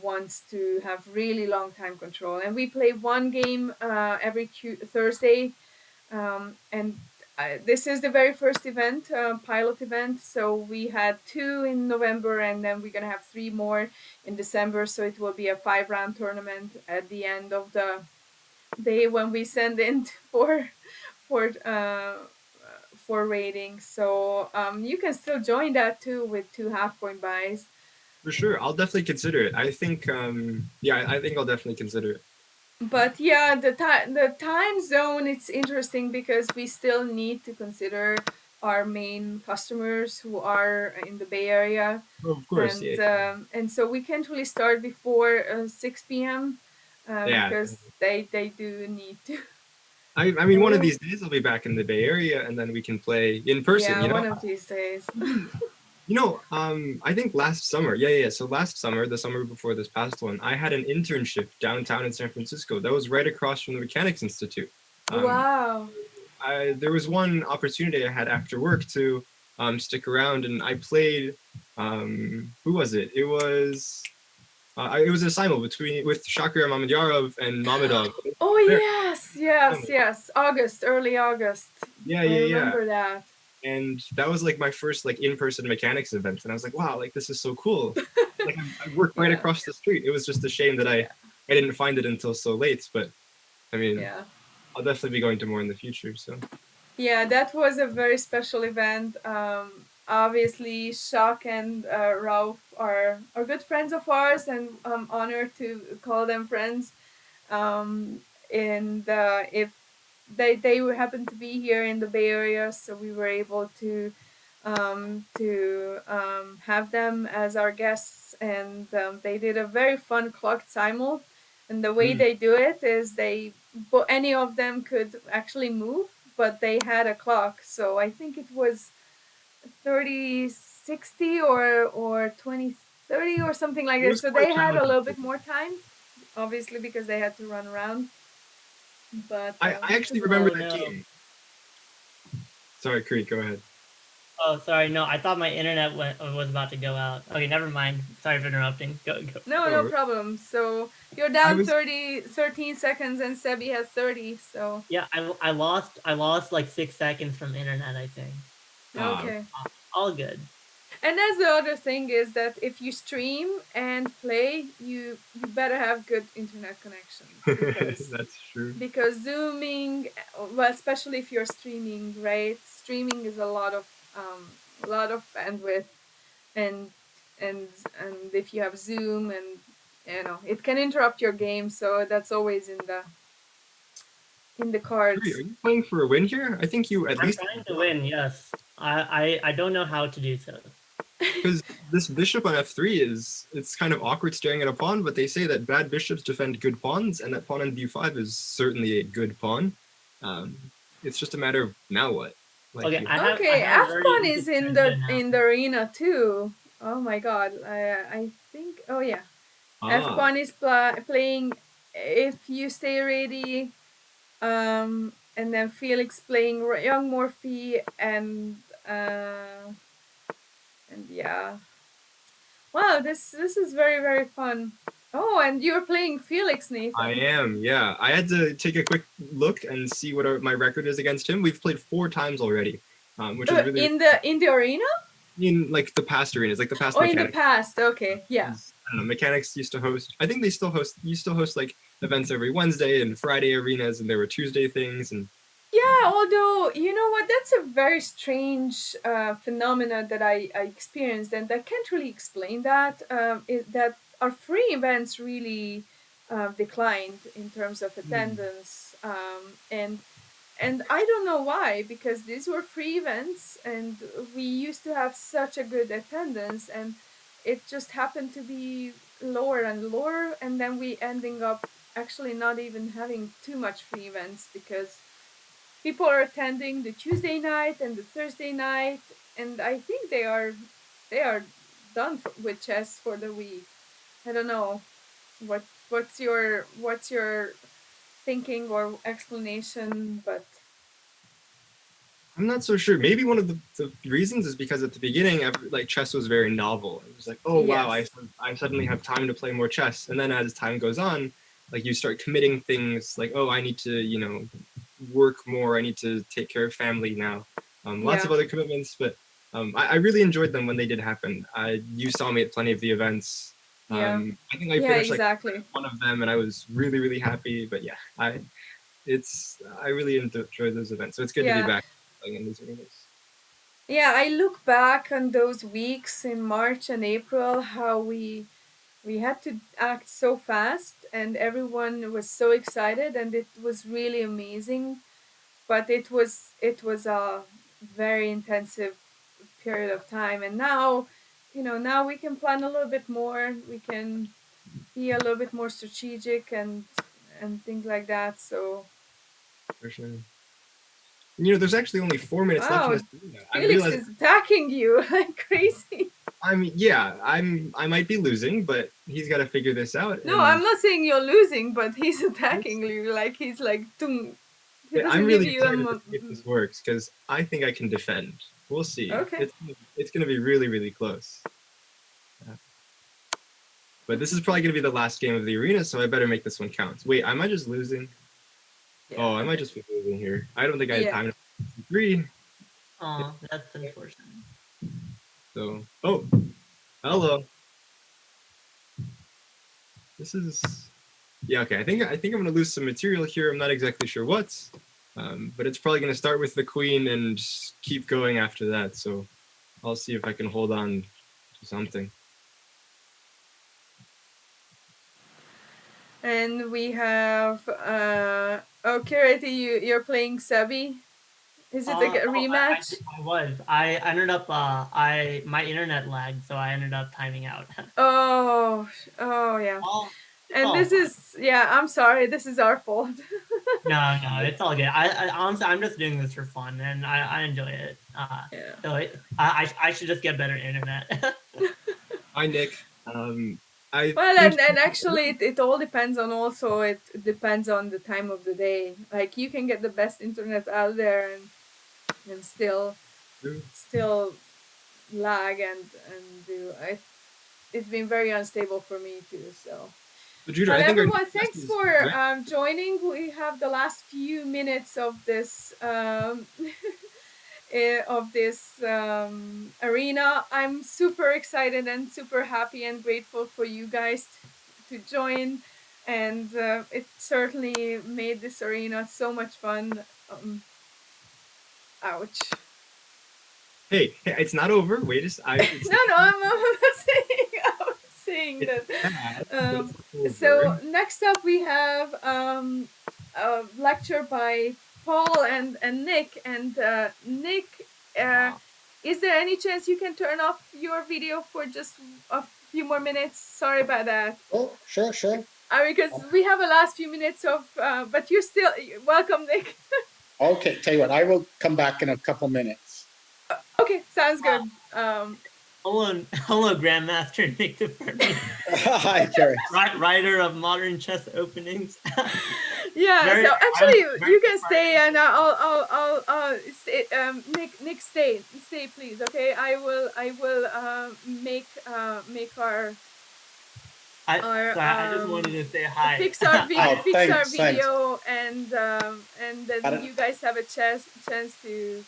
wants to have really long time control. And we play 1 game every Thursday, and this is the very first event, pilot event. So we had 2 in November, and then we're gonna have 3 more in December. So it will be a 5-round tournament at the end of the day when we send in for uh, for ratings. So you can still join that too with 2 half-point buys. for sure, I'll definitely consider it. I think, yeah, I think I'll definitely consider it. But yeah, the time zone, it's interesting because we still need to consider our main customers who are in the Bay Area, Oh, of course, yeah, and so we can't really start before 6 p.m. yeah. Because they do need to. I mean, one of these days I'll be back in the Bay Area, and then we can play in person. Yeah, one of these days. Even I think last summer, yeah. So last summer, the summer before this past one, I had an internship downtown in San Francisco. That was right across from the Mechanics Institute. Um, Wow. there was one opportunity I had after work to stick around, and I played. Who was it? It was a simul between with Shakir Mamedyarov and Mamedov. Oh There. yes, yes, yes. August, early August. Yeah, I yeah, yeah. remember that. And that was like my first like in-person mechanics event, and I was like, wow, like this is so cool. Like I worked right Yeah, across the street. It was just a shame that I yeah, I didn't find it until so late, but I mean, yeah. I'll definitely be going to more in the future. So Yeah, that was a very special event. Obviously, Shak and Ralph are good friends of ours, and I'm honored to call them friends. And if they happen to be here in the Bay Area, so we were able to have them as our guests, and they did a very fun clocked simul. And the way mm, they do it is but any of them could actually move, but they had a clock. So I think it was 30-60 or 20-30 or something like it this. was So quite they had a challenging. little bit more time, obviously, because they had to run around. But I it actually was a remember lot Oh of that no. fun. game. Sorry, Creek, go ahead. Oh, sorry. No, I thought my internet was about to go out. Okay, never mind. Sorry for interrupting. Go. No, no Oh, problem. So you're I down was 13 seconds, and Sebi has 30. So Yeah, I lost like 6 seconds from internet, I think. So okay. all good. And that's the other thing, is that if you stream and play, you better have good internet connection, because that's true. zooming, well, especially if you're streaming, right? Streaming is a lot of bandwidth, and and and if you have zoom, and it can interrupt your game, so that's always in the Creek, cards. are you playing for a win here? I think you at I'm least have trying a to block. win. Yes. I don't know how to do so. Because this bishop on f3 it's kind of awkward staring at a pawn, but they say that bad bishops defend good pawns, and that pawn on d5 is certainly a good pawn. Um, it's just a matter of now what. Like Okay, you, I Okay, have a very Afcon is interesting idea now. in the arena too. Oh my god, I think. Oh yeah, ah, Afcon is playing. If you stay ready, and then Felix playing Young Morphe, and yeah. Wow, this is very very fun. Oh, and you're playing Felix, I Nathan. am, yeah. I had to take a quick look and see what my record is against him. We've played 4 times already, which is really, In the arena? in like the past arenas, like the past Oh, in the mechanics. past. Okay, yeah. I don't know. Mechanics used to host. I think they still host. You still host like events every Wednesday and Friday arenas, and there were Tuesday things. And Yeah, although you know what, that's a very strange phenomena that I experienced, and I can't really explain that. That our free events really declined in terms of attendance, and I don't know why, because these were free events, and we used to have such a good attendance, and it just happened to be lower and lower, and then we ending up actually not even having too much free events because people are attending the Tuesday night and the Thursday night, and I think they are done with chess for the week. I don't know what's your thinking or explanation, but I'm not so sure. Maybe one of the reasons is because at the beginning, like chess was very novel. It was like, oh wow, yes, I suddenly have time to play more chess. And then as time goes on, like you start committing things like, oh, I need to, work more. I need to take care of family now. Lots yeah, of other commitments, but I really enjoyed them when they did happen. You saw me at plenty of the events. yeah, I think I yeah, finished like exactly. one of them, and I was really really happy. But yeah, I really enjoyed those events. So it's good to be Yeah, back playing in these arenas. yeah. I look back on those weeks in March and April, how we had to act so fast, and everyone was so excited, and it was really amazing, but it was a very intensive period of time, and now now we can plan a little bit more, we can be a little bit more strategic and things like that. So For sure. There's actually only 4 minutes left in wow, this arena. I Felix realize. is attacking you like crazy. Yeah, I might be losing, but he's got to figure this out. No, And I'm not saying you're losing, but he's attacking you like he's like tung. He I'm doesn't give really you a excited to see if this works because I think I can defend. We'll see. okay. It's gonna be really really close. But this is probably gonna be the last game of the arena, so I better make this one count. Wait, am I just losing? Yeah, Oh, I might okay. just be losing here. I don't think I had Yeah. time to 3. Oh, that's unfortunate. So, oh, hello. This is Yeah, okay. I think I'm gonna lose some material here. I'm not exactly sure what, but it's probably gonna start with the queen and keep going after that. So I'll see if I can hold on to something. And we have oh, Kiriti, you're playing Sebi. Is it like a Oh, rematch? I was. I ended up. I my internet lagged, so I ended up timing out. Oh, oh yeah. all it's And all this fine. is, yeah, I'm sorry, this is our fault. No, it's all good. I honestly, I'm just doing this for fun, and I enjoy it. Yeah. So I should just get better internet. Hi, Nick. I Well, think and actually, it all depends on, also it depends on the time of the day. Like you can get the best internet out there, and still lag and do. It's been very unstable for me too. So, Judah, but I think our everyone, next guest thanks is for Grant. joining. We have the last few minutes of this arena. I'm super excited and super happy and grateful for you guys to join, and it certainly made this arena so much fun. Ouch. Hey, it's not over. Wait, it's No, no, I'm not saying. I was saying it's that. bad, but it's Um, not so over. next up we have a lecture by Paul and Nick. And Nick, uh, is there any chance you can turn off your video for just a few more minutes? Sorry about that. Oh, sure, sure. Because we have a last few minutes of, but you're still welcome, Nick. Okay, tell you what, I will come back in a couple minutes. Okay, sounds good. Hello, Grandmaster Nick the Firmian, Hi, Carrie. writer of Modern Chess Openings. Yeah, Very- so actually very you can stay, and I'll stay, Nick, stay please. Okay, I will make our our I just wanted to say hi. fix our Oh, fix our thanks. video, and then Got it. you guys have a chance to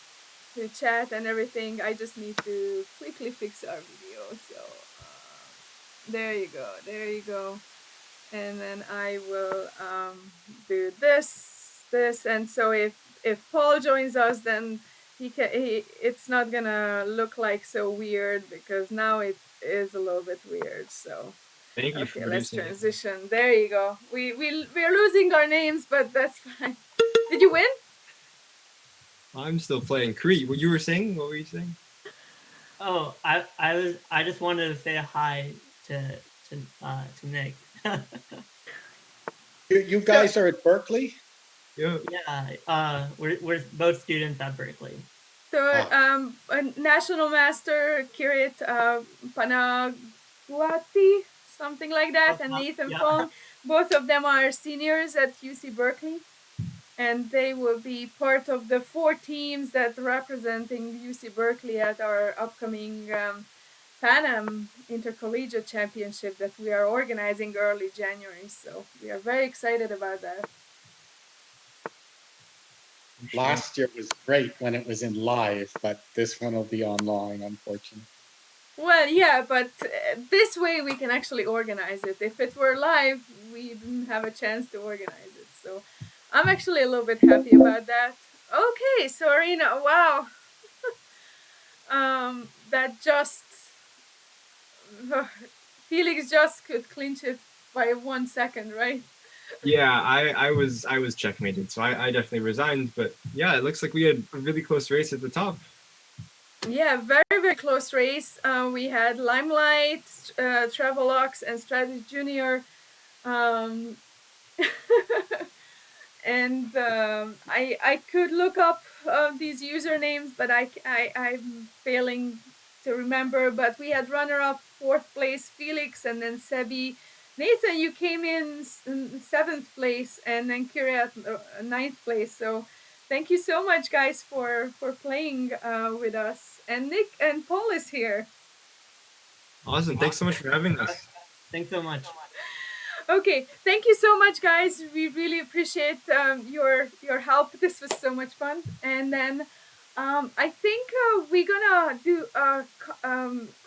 chat and everything. I just need to quickly fix our video. So there you go, there you go. And then I will do this, and so if Paul joins us, then it's not gonna look like so weird, because now it is a little bit weird. So Thank you for okay, let's producing it. transition. There you go. We're losing our names, but that's fine. Did you win? I'm still playing Cree. What you were saying? What were you saying? Oh, I just wanted to say hi to Nick. You guys are at Berkeley? Yeah. Yeah, we're both students at Berkeley. So National Master Kirit Panaguati, something like that, and Nathan Yeah. Fong, both of them are seniors at UC Berkeley, and they will be part of the 4 teams that representing UC Berkeley at our upcoming Pan Am Intercollegiate Championship that we are organizing early January. So we are very excited about that. Last year was great when it was in live, but this one will be online, unfortunately. Well, yeah, but this way we can actually organize it. If it were live, we didn't have a chance to organize it. So I'm actually a little bit happy about that. Okay, so Arena, wow. That just Felix just could clinch it by 1 second, right? Yeah, I was checkmated, so I definitely resigned. But yeah, it looks like we had a really close race at the top. Yeah, very, very close race. We had Limelight, Travelox, and Strategy Junior. And I could look up these usernames, but I'm failing to remember. But we had runner-up 4th place Felix, and then Sebi. Nathan, you came in 7th place, and then Kira at 9th place. So thank you so much, guys, for playing with us. And Nick and Paul is here. Awesome. Thanks so much for having us. Thanks so much. Okay, thank you so much, guys. We really appreciate your help. This was so much fun. And then I think we're gonna do a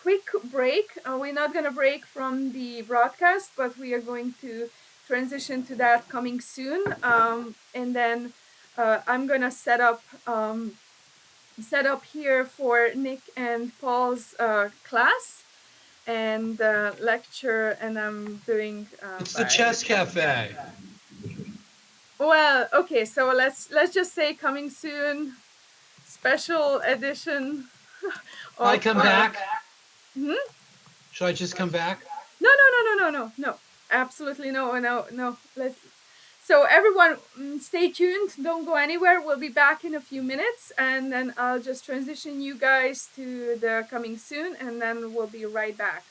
quick break. We're not gonna break from the broadcast, but we are going to transition to that coming soon. And then I'm gonna set up here for Nick and Paul's class and lecture, and I'm doing It's the Chess Cafe. well, okay, so let's just say coming soon, special edition. Should I come back? Hmm? Should I just come back? No, absolutely no. So everyone, stay tuned, don't go anywhere. We'll be back in a few minutes, and then I'll just transition you guys to the coming soon, and then we'll be right back.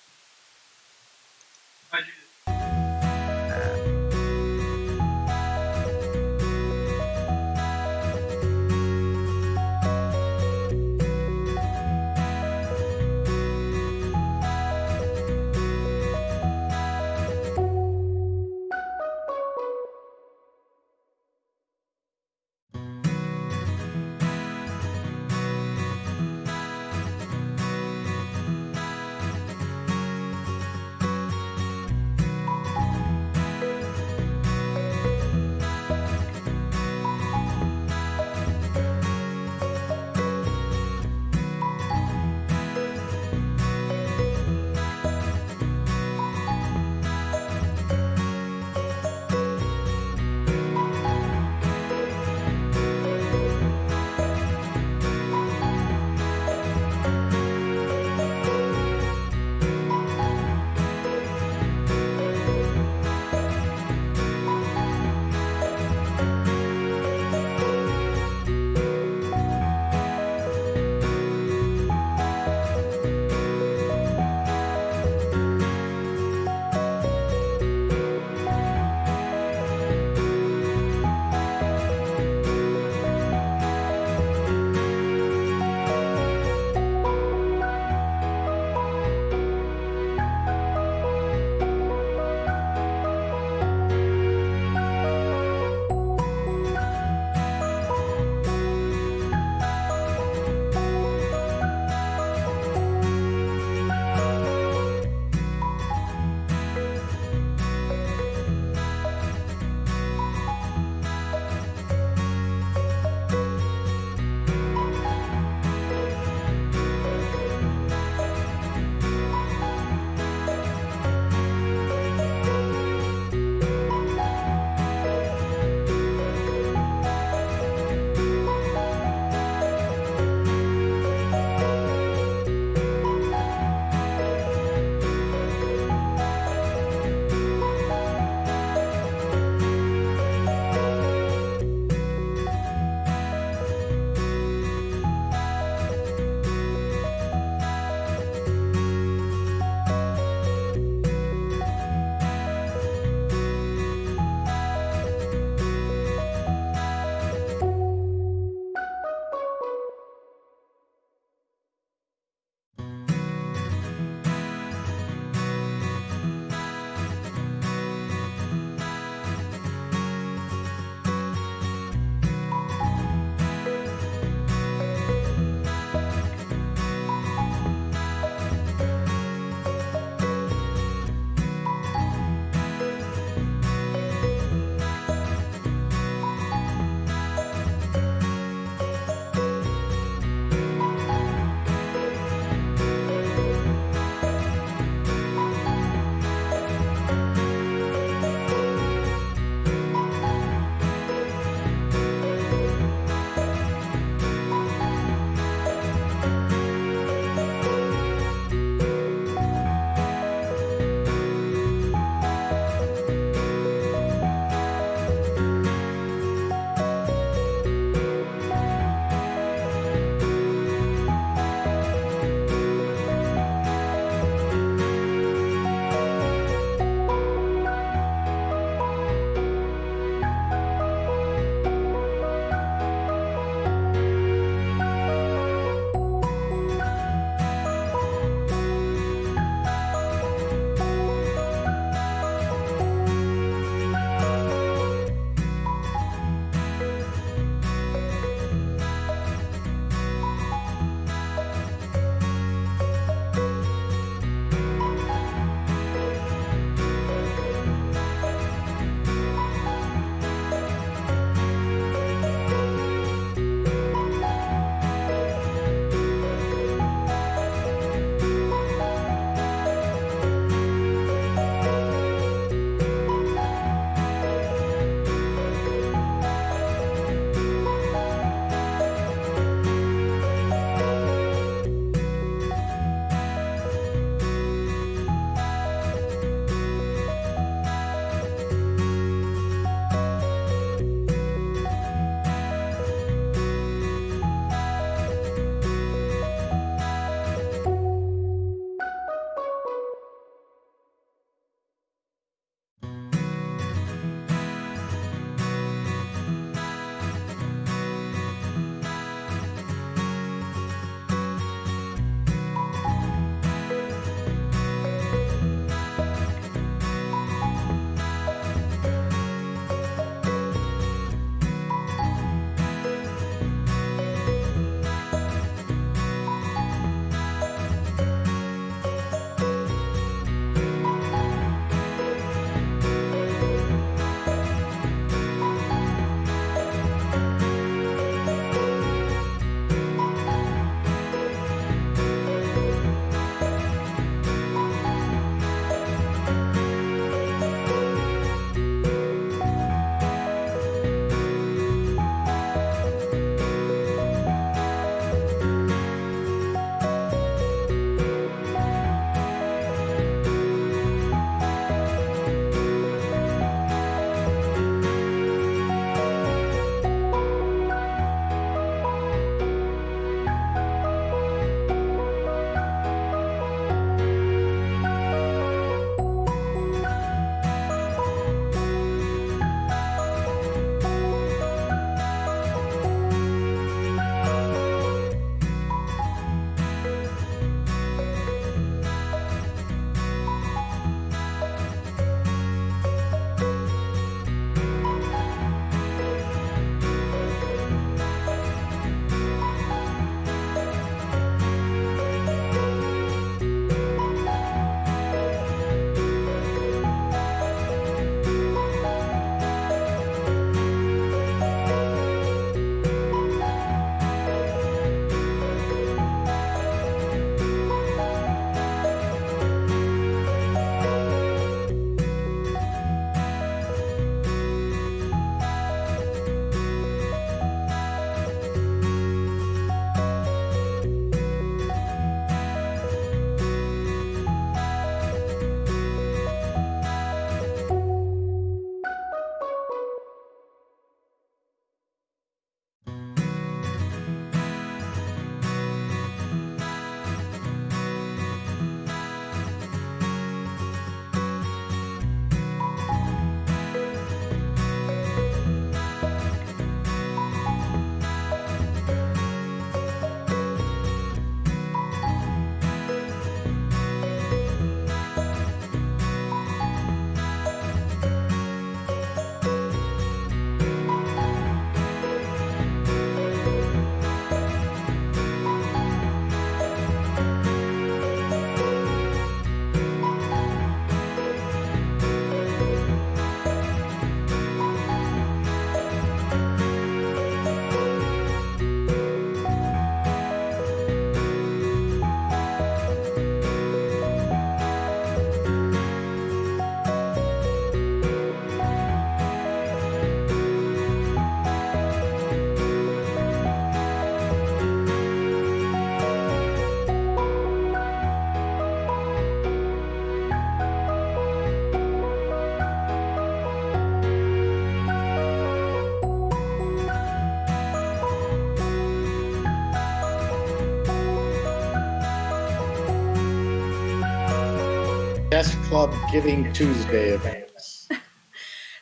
Chess Club Giving Tuesday events.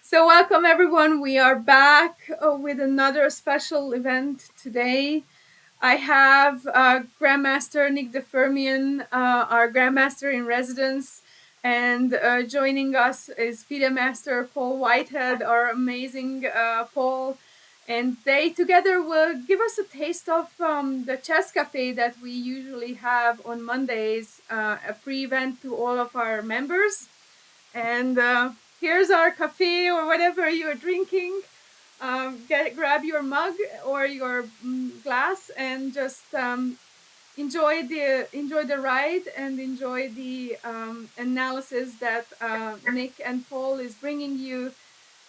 So, welcome everyone. We are back with another special event today. I have Grandmaster Nick the Firmian, our Grandmaster in residence, and joining us is FIDE Master Paul Whitehead, our amazing Paul. And they together will give us a taste of the chess cafe that we usually have on Mondays, a free event to all of our members. And here's our cafe or whatever you're drinking. Grab your mug or your glass and just enjoy the ride and enjoy the analysis that Nick and Paul is bringing you.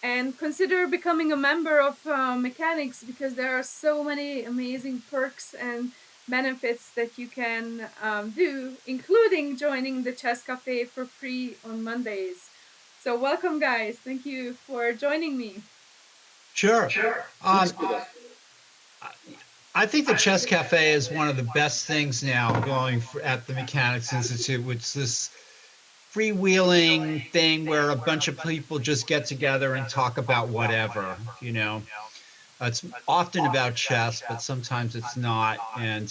And consider becoming a member of Mechanics, because there are so many amazing perks and benefits that you can do, including joining the Chess Cafe for free on Mondays. So welcome, guys. Thank you for joining me. Sure. I think the Chess Cafe is one of the best things now going at the Mechanics Institute, which is this freewheeling thing where a bunch of people just get together and talk about whatever, you know. It's often about chess, but sometimes it's not. And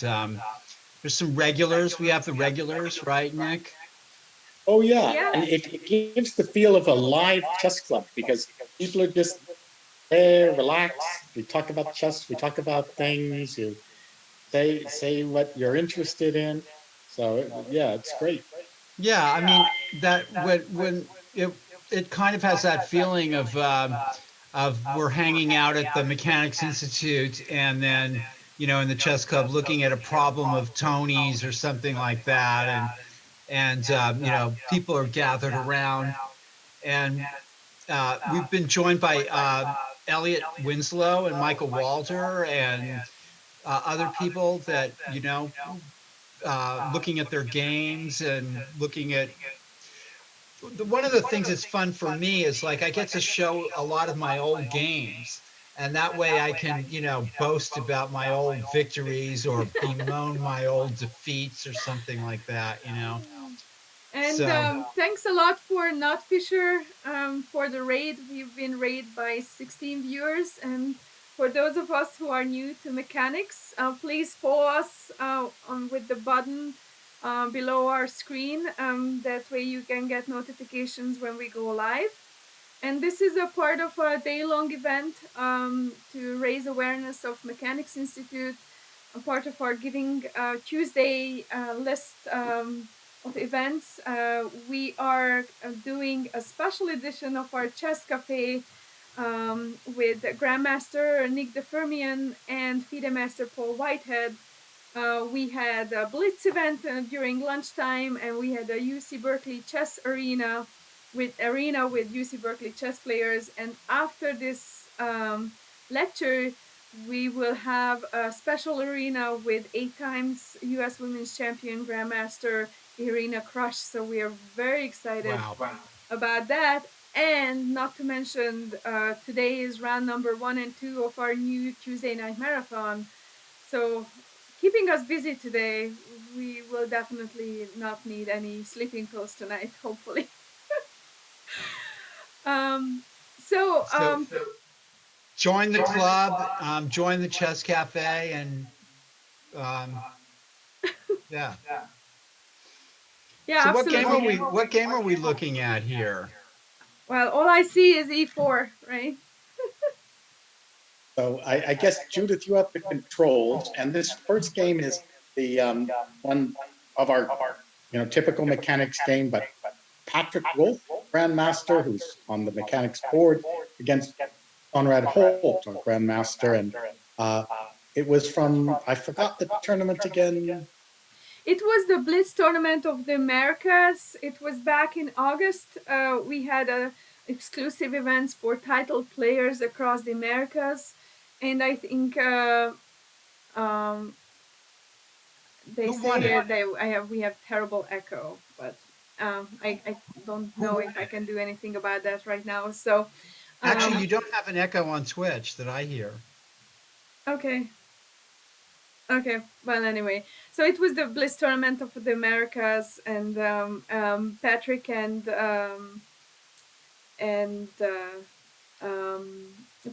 there's some regulars. We have the regulars, right, Nick? Oh yeah, Yeah. and it gives the feel of a live chess club because people are just there, relaxed. We talk about chess, we talk about things. You say what you're interested in. So yeah, it's great. Yeah, I mean that when it kind of has that feeling of we're hanging out at the Mechanics Institute, and then in the chess club looking at a problem of Tony's or something like that, and people are gathered around, and we've been joined by Elliot Winslow and Michael Walter and other people that looking at their games and looking at one of the things that's fun for me is like I get to show a lot of my old games, and that way I can boast about my old victories or bemoan my old defeats or something like that. And So thanks a lot for Not Fisher for the raid. We've been raided by 16 viewers. And for those of us who are new to Mechanics, please follow us with the button below our screen. That way you can get notifications when we go live. And this is a part of a day-long event to raise awareness of Mechanics Institute, a part of our Giving Tuesday list of events. We are doing a special edition of our Chess Cafe with Grandmaster Nick the Firmian and FIDE Master Paul Whitehead. We had a Blitz event during lunchtime, and we had a UC Berkeley chess arena with UC Berkeley chess players. And after this lecture, we will have a special arena with 8 times U.S. Women's Champion Grandmaster Irina Krush. So we are very excited about that. And not to mention, today is round number 1 and 2 of our new Tuesday night marathon. So keeping us busy today, we will definitely not need any sleeping pills tonight, hopefully. So join the club, join the Chess Cafe, and yeah. Yeah, So absolutely. what game are we looking at here? Well, all I see is E4, right? So I guess Judith, you have the controls, and this first game is the one of our typical mechanics game, but Patrick Wolf, Grandmaster, who's on the mechanics board, against Conrad Holt, our Grandmaster, and it was from, I forgot the tournament again. It was the Blitz Tournament of the Americas. It was back in August. We had exclusive events for titled players across the Americas, and I think they say here we have terrible echo, but I don't know if I can do anything about that right now. So actually, you don't have an echo on Twitch that I hear. Okay. Okay. Well, anyway, so it was the Bliss Tournament of the Americas, and Patrick and um,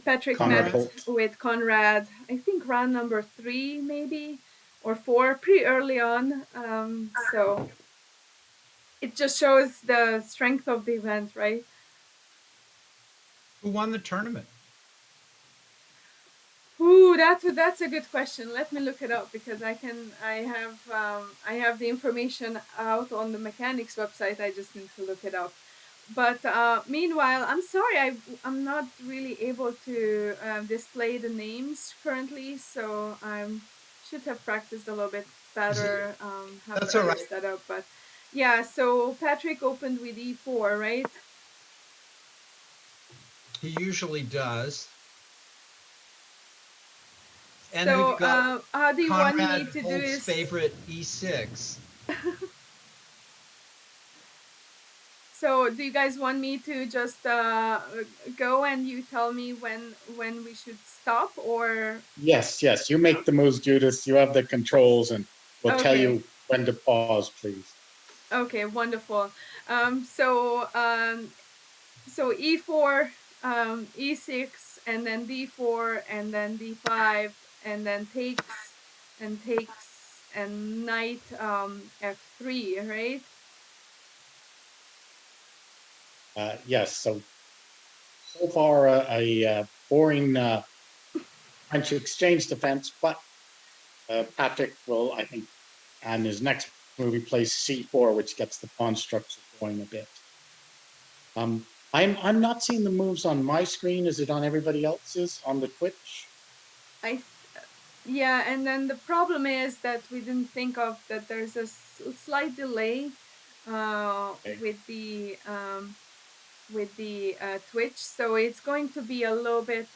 Patrick Conrad met Conrad. Holt. with Conrad. I think round number 3, maybe, or 4, pretty early on. So it just shows the strength of the event, right? Who won the tournament? Ooh, that's a good question. Let me look it up because I have the information out on the mechanics website. I just need to look it up. But meanwhile, I'm sorry, I'm not really able to display the names currently, so I should have practiced a little bit better, have That's all better right. setup. But yeah, so Patrick opened with e4, right? He usually does. And then So we've got how do you want me Conrad to do Holt's this? favorite E6. So do you guys want me to just go and you tell me when we should stop, or Yes, yes. You make the moves, Judith. You have the controls, and we'll tell okay? you when to pause, please. Okay, wonderful. So so e4, e6, and then d4, and then d5, and then takes, and knight f3, right? Yes. So far, a boring French exchange defense, but Patrick will, I think, on his next move, he plays c4, which gets the pawn structure going a bit. I'm not seeing the moves on my screen. Is it on everybody else's on the Twitch? I Yeah, and then the problem is that we didn't think of that there's a slight delay Okay. with the Twitch, so it's going to be a little bit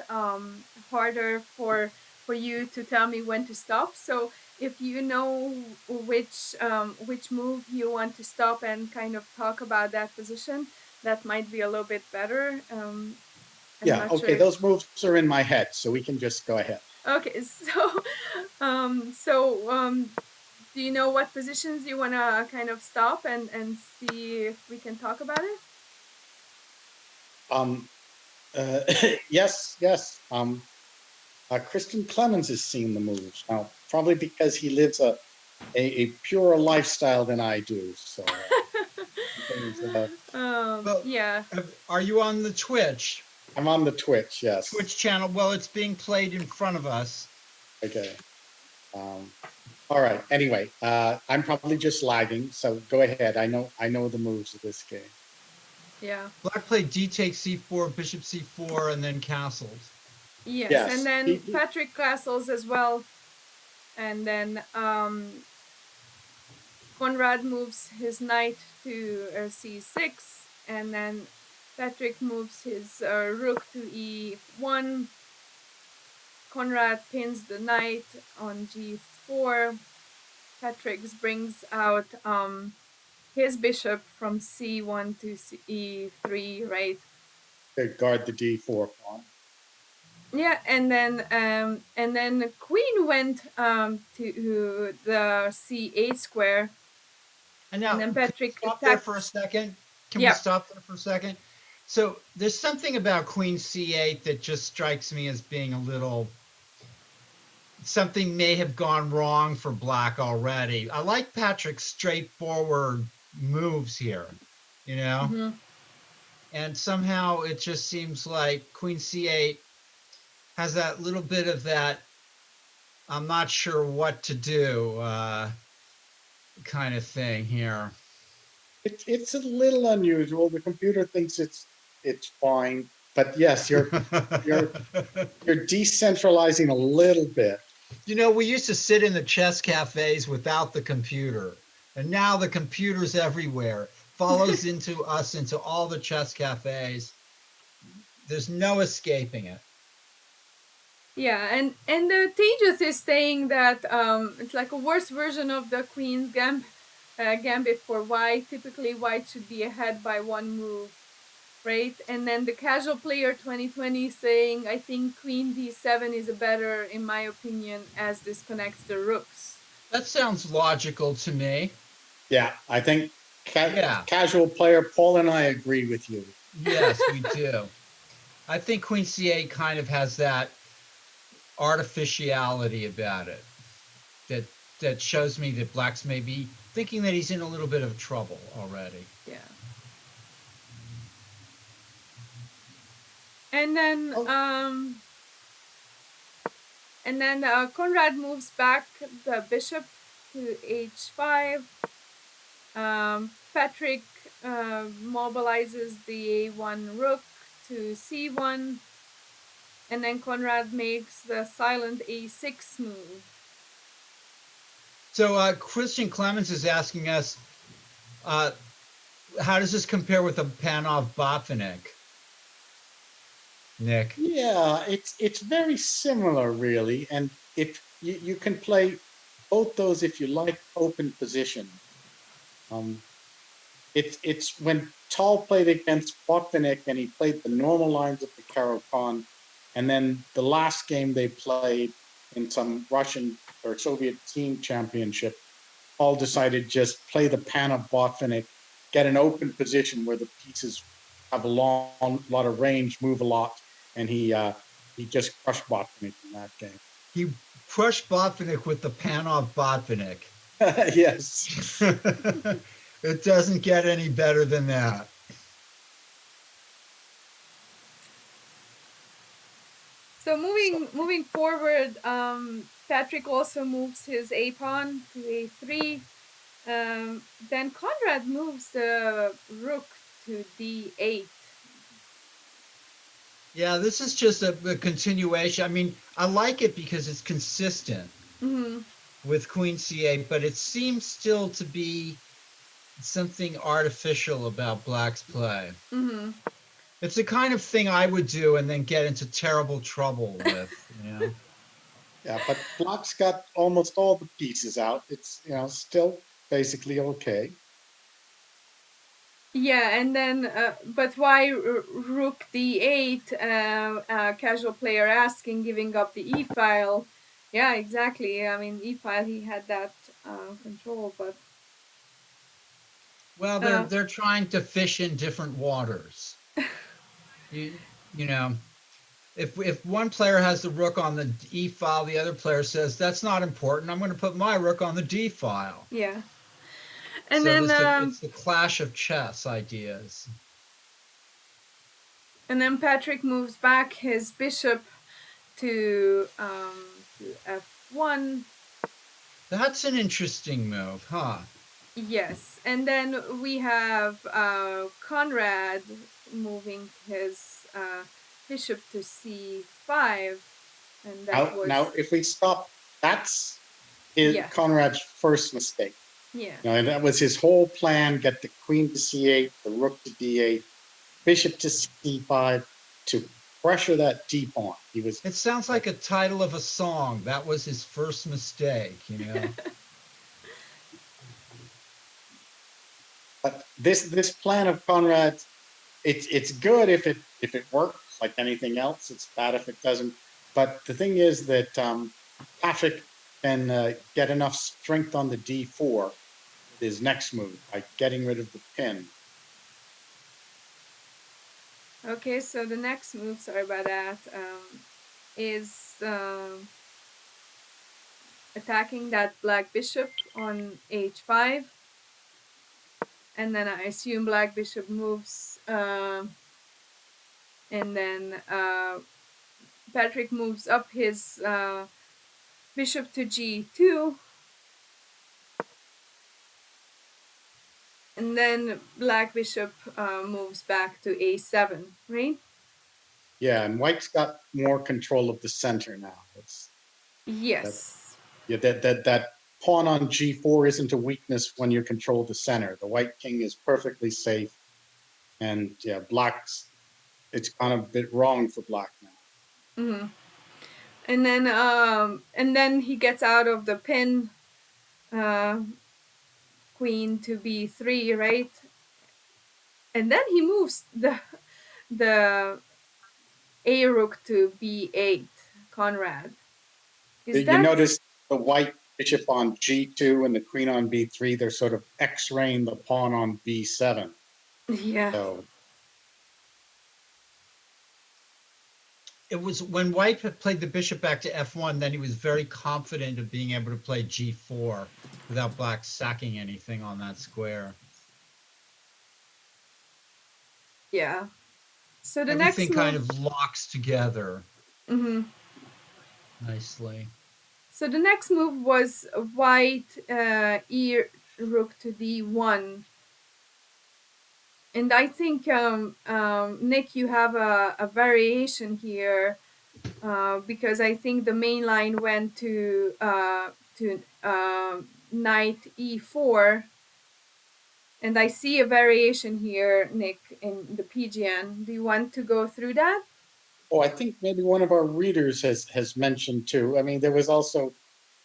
harder for you to tell me when to stop. So if you know which move you want to stop and kind of talk about that position, that might be a little bit better. I'm Yeah. not sure Okay. if Those moves are in my head, so we can just go ahead. okay. So do you know what positions you want to kind of stop and see if we can talk about it? Um, uh, yes, yes. Christian Clemens has seen the moves now, probably because he lives a purer lifestyle than I do. So, because, Well, Yeah. are you on the Twitch? I'm on the Twitch. Yes. Twitch channel? Well, it's being played in front of us. Okay. Um, all right. Anyway, I'm probably just lagging, so go ahead. I know the moves of this game. Yeah. Black played D takes C4, Bishop C4, and then castles. Yes, and Yes. then Patrick Castles as well, and then Conrad moves his knight to c6, and then Patrick moves his rook to e1. Conrad pins the knight on g4. Patrick brings out his bishop from c1 to e3, right? To guard the D4 pawn. Yeah, and then Queen went to the c8 square, And and now, then can we Patrick stop there attacked. for a second? Can we Yeah, stop there for a second? So there's something about Queen C8 that just strikes me as being a little. Something may have gone wrong for Black already. I like Patrick's straightforward moves here, you know? mm-hmm. And somehow it just seems like Queen C8 has that little bit of that I'm not sure what to do kind of thing here. It's a little unusual. The computer thinks it's fine, but yes, you're decentralizing a little bit. You know, we used to sit in the chess cafes without the computer, and now the computer's everywhere. Follows into us into all the chess cafes. There's no escaping it. Yeah, and Tejas is saying that it's like a worse version of the Queen's gambit for White. Typically, White should be ahead by one move. right? And then the casual player 2020 saying, I think queen d7 is a better, in my opinion, as this connects the rooks. That sounds logical to me. Yeah, I think Yeah. casual player Paul and I agree with you. Yes, we do. I think Queen C8 kind of has that artificiality about it that shows me that Black's maybe thinking that he's in a little bit of trouble already. Yeah. And then Oh. Conrad moves back the bishop to h5. Patrick mobilizes the a1 rook to c1, and then Conrad makes the silent a6 move. So Christian Clemens is asking us, how does this compare with the Panov Botvinnik? Nick. Yeah, it's very similar, really. And if you can play both those if you like open position. It's when Tal played against Botvinnik and he played the normal lines of the Caro-Kann, and then the last game they played in some Russian or Soviet team championship, Paul decided just play the pan of Botvinnik, get an open position where the pieces have a lot of range, move a lot, and he just crushed Botvinnik in that game. He crushed Botvinnik with the Panov Botvinnik. Yes. It doesn't get any better than that. So moving forward, Patrick also moves his a pawn to a3. Then Conrad moves the rook to d8. Yeah, this is just a continuation. I mean, I like it because it's consistent with Queen C8, but it seems still to be something artificial about Black's play. It's the kind of thing I would do and then get into terrible trouble with, you know? Yeah, but Black's got almost all the pieces out. It's, still basically okay. Yeah, and then, but why rook d8? Casual player asking, giving up the e file. Yeah, exactly. I mean, e file, he had that control, but. Well, they're trying to fish in different waters. you know, if one player has the rook on the e file, the other player says that's not important. I'm going to put my rook on the d file. Yeah. And so then it's the clash of chess ideas. And then Patrick moves back his bishop to f1. That's an interesting move, huh? Yes, and then we have Conrad moving his bishop to c5, and that now if we stop, that's Conrad's first mistake. Yeah. That was his whole plan: get the queen to c8, the rook to d8, bishop to c5 to pressure that d pawn. It sounds like a title of a song. That was his first mistake, But this plan of Conrad's, it's good if it works, like anything else. It's bad if it doesn't. But the thing is that Patrick can get enough strength on the d4 with his next move by getting rid of the pin. Okay, so the next move, sorry about that, is attacking that black bishop on h5. And then I assume black bishop moves, and then Patrick moves up his bishop to g2. And then black bishop moves back to a7, right? Yeah, and White's got more control of the center now. Yes. That pawn on g4 isn't a weakness when you control the center. The white king is perfectly safe, and yeah, it's kind of a bit wrong for black now. And then he gets out of the pin, queen to b3, right? And then he moves the a rook to b8, Conrad. Is You that notice the white bishop on g2 and the queen on b3, they're sort of x-raying the pawn on b7. yeah. So It was when White had played the bishop back to f1, then he was very confident of being able to play g4 without black sacking anything on that square. Yeah. So the Everything next kind move, of locks together hmm nicely. So the next move was white e rook to d1, and I think Nick, you have a variation here because I think the main line went to knight e4, and I see a variation here, Nick, in the PGN. Do you want to go through that? oh, I think maybe one of our readers has mentioned too. I mean, there was also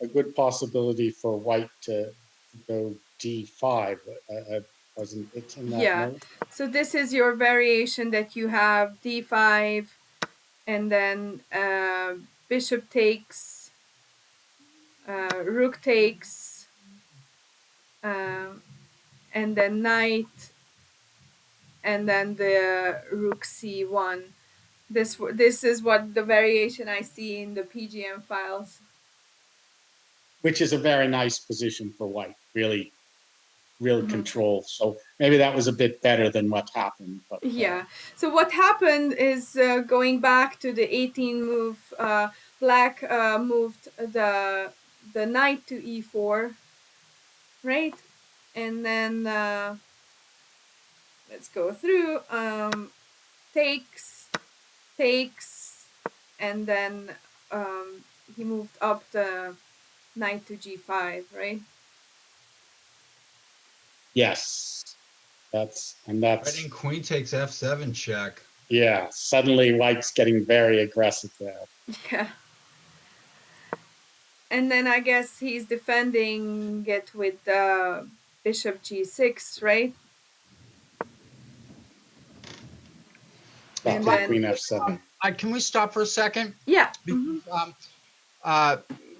a good possibility for white to go d5. Wasn't it in that Yeah. note? So this is your variation that you have d5, and then bishop takes, rook takes, and then knight, and then the rook c1. This is what the variation I see in the PGM files. Which is a very nice position for white, really, real control. So maybe that was a bit better than what happened. But Yeah. So what happened is going back to the 18 move, black moved the knight to e4, right? And then let's go through. Takes, and then he moved up the knight to g5, right? yes, that's Right, and queen takes f7 check. yeah. Suddenly, white's getting very aggressive there. Yeah. And then I guess he's defending it with bishop g6, right? And After then queen f7. Can we stop for a second? yeah. Because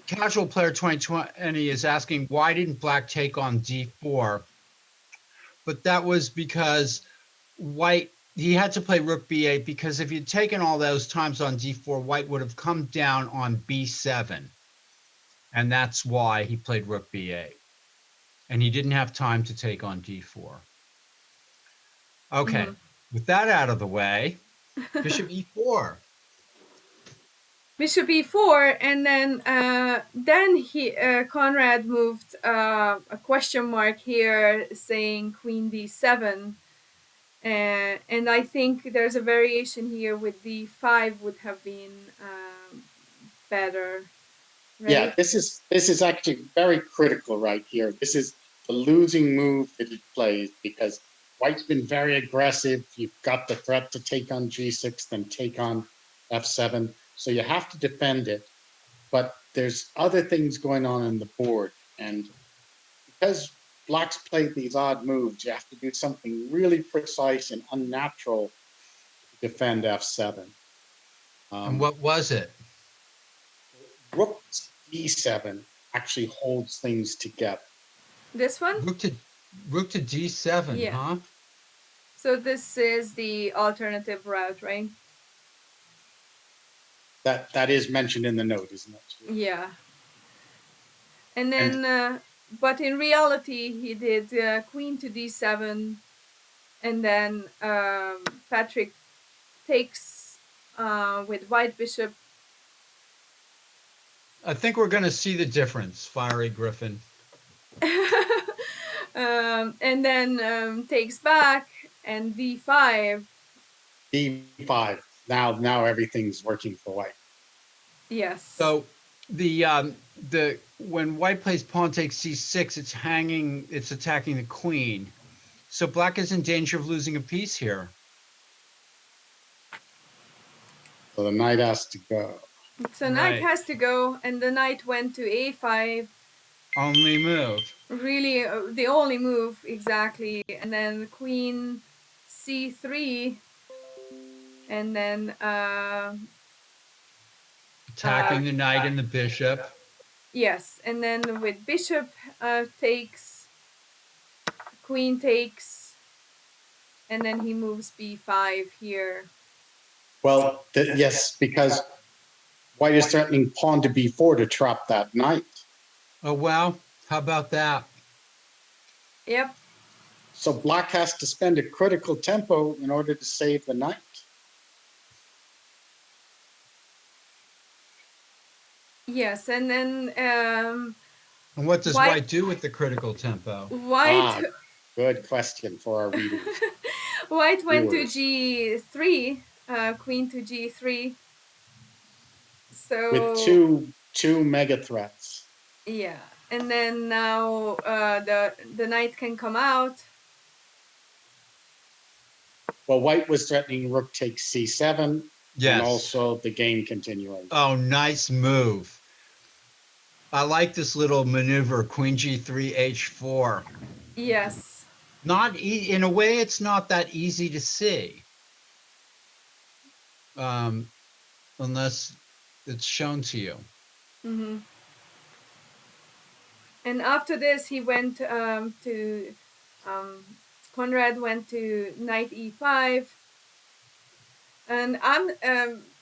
Casual Player 2020 is asking, why didn't black take on d4? But that was because white, he had to play rook b8, because if you'd taken all those times on d4, white would have come down on b7. And that's why he played rook b8. And he didn't have time to take on d4. Okay, with that out of the way, bishop e4. Bishop e4, and then he Conrad moved a question mark here saying queen d7, and I think there's a variation here with d5 would have been better, right? Yeah, this is actually very critical right here. This is the losing move that he plays because white's been very aggressive. You've got the threat to take on g6, then take on f7. So you have to defend it. But there's other things going on the board. And because black's played these odd moves, you have to do something really precise and unnatural to defend f7. And what was it? Rook d7 actually holds things together. This one? Rook to d7, Yeah. huh? So this is the alternative route, right? That is mentioned in the note, isn't it? Yeah. And then, but in reality, he did queen to d7, and then Patrick takes with white bishop. I think we're going to see the difference, Fiery Griffin. And then takes back and d5. d5. Now everything's working for white. Yes. So the when white plays pawn takes c6, it's attacking the queen. So black is in danger of losing a piece here. So the knight has to go. So knight has to go, and the knight went to a5. Only move. Really, the only move, exactly. And then queen c3. and then Attacking the knight and the bishop. yes, and then with bishop takes, queen takes, and then he moves b5 here. Well, yes, because white is threatening pawn to b4 to trap that knight. Oh, wow. How about that? Yep. So black has to spend a critical tempo in order to save the knight. Yes, and then And what does white do with the critical tempo? White good question for our readers. White went Viewers. to g3, queen to g3. So With two mega threats. yeah, and then now the knight can come out. Well, white was threatening rook takes c7, Yes. and also the game continuing. Oh, nice move. I like this little maneuver, queen g3, h4. Yes. Not in a way, it's not that easy to see, unless it's shown to you. Mm-hmm. And after this, he went Conrad went to knight e5, and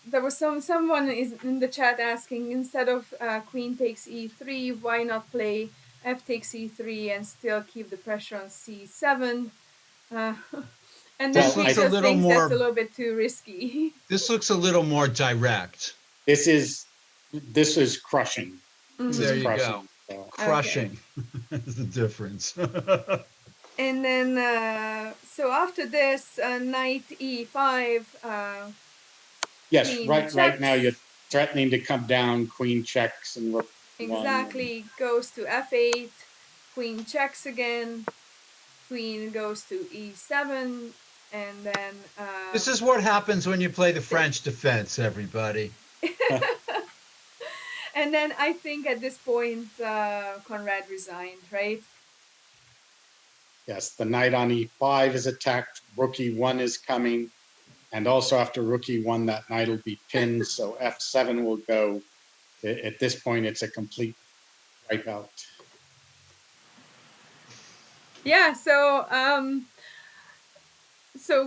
there was someone is in the chat asking, instead of queen takes e3, why not play f takes e3 and still keep the pressure on c7? And then he just thinks that's a little bit too risky. This looks a little more direct. This is crushing. Mm-hmm. There you go. So. Crushing is the difference. And then, so after this, knight e5. Yes, right now you're threatening to come down, queen checks and rook. Exactly, goes to f8, queen checks again, queen goes to e7, and then... This is what happens when you play the French defense, everybody. And then I think at this point, Conrad resigned, right? Yes, the knight on e5 is attacked, rook e1 is coming, and also after rook e1, that knight will be pinned, so f7 will go. At this point, it's a complete wipeout. Yeah, so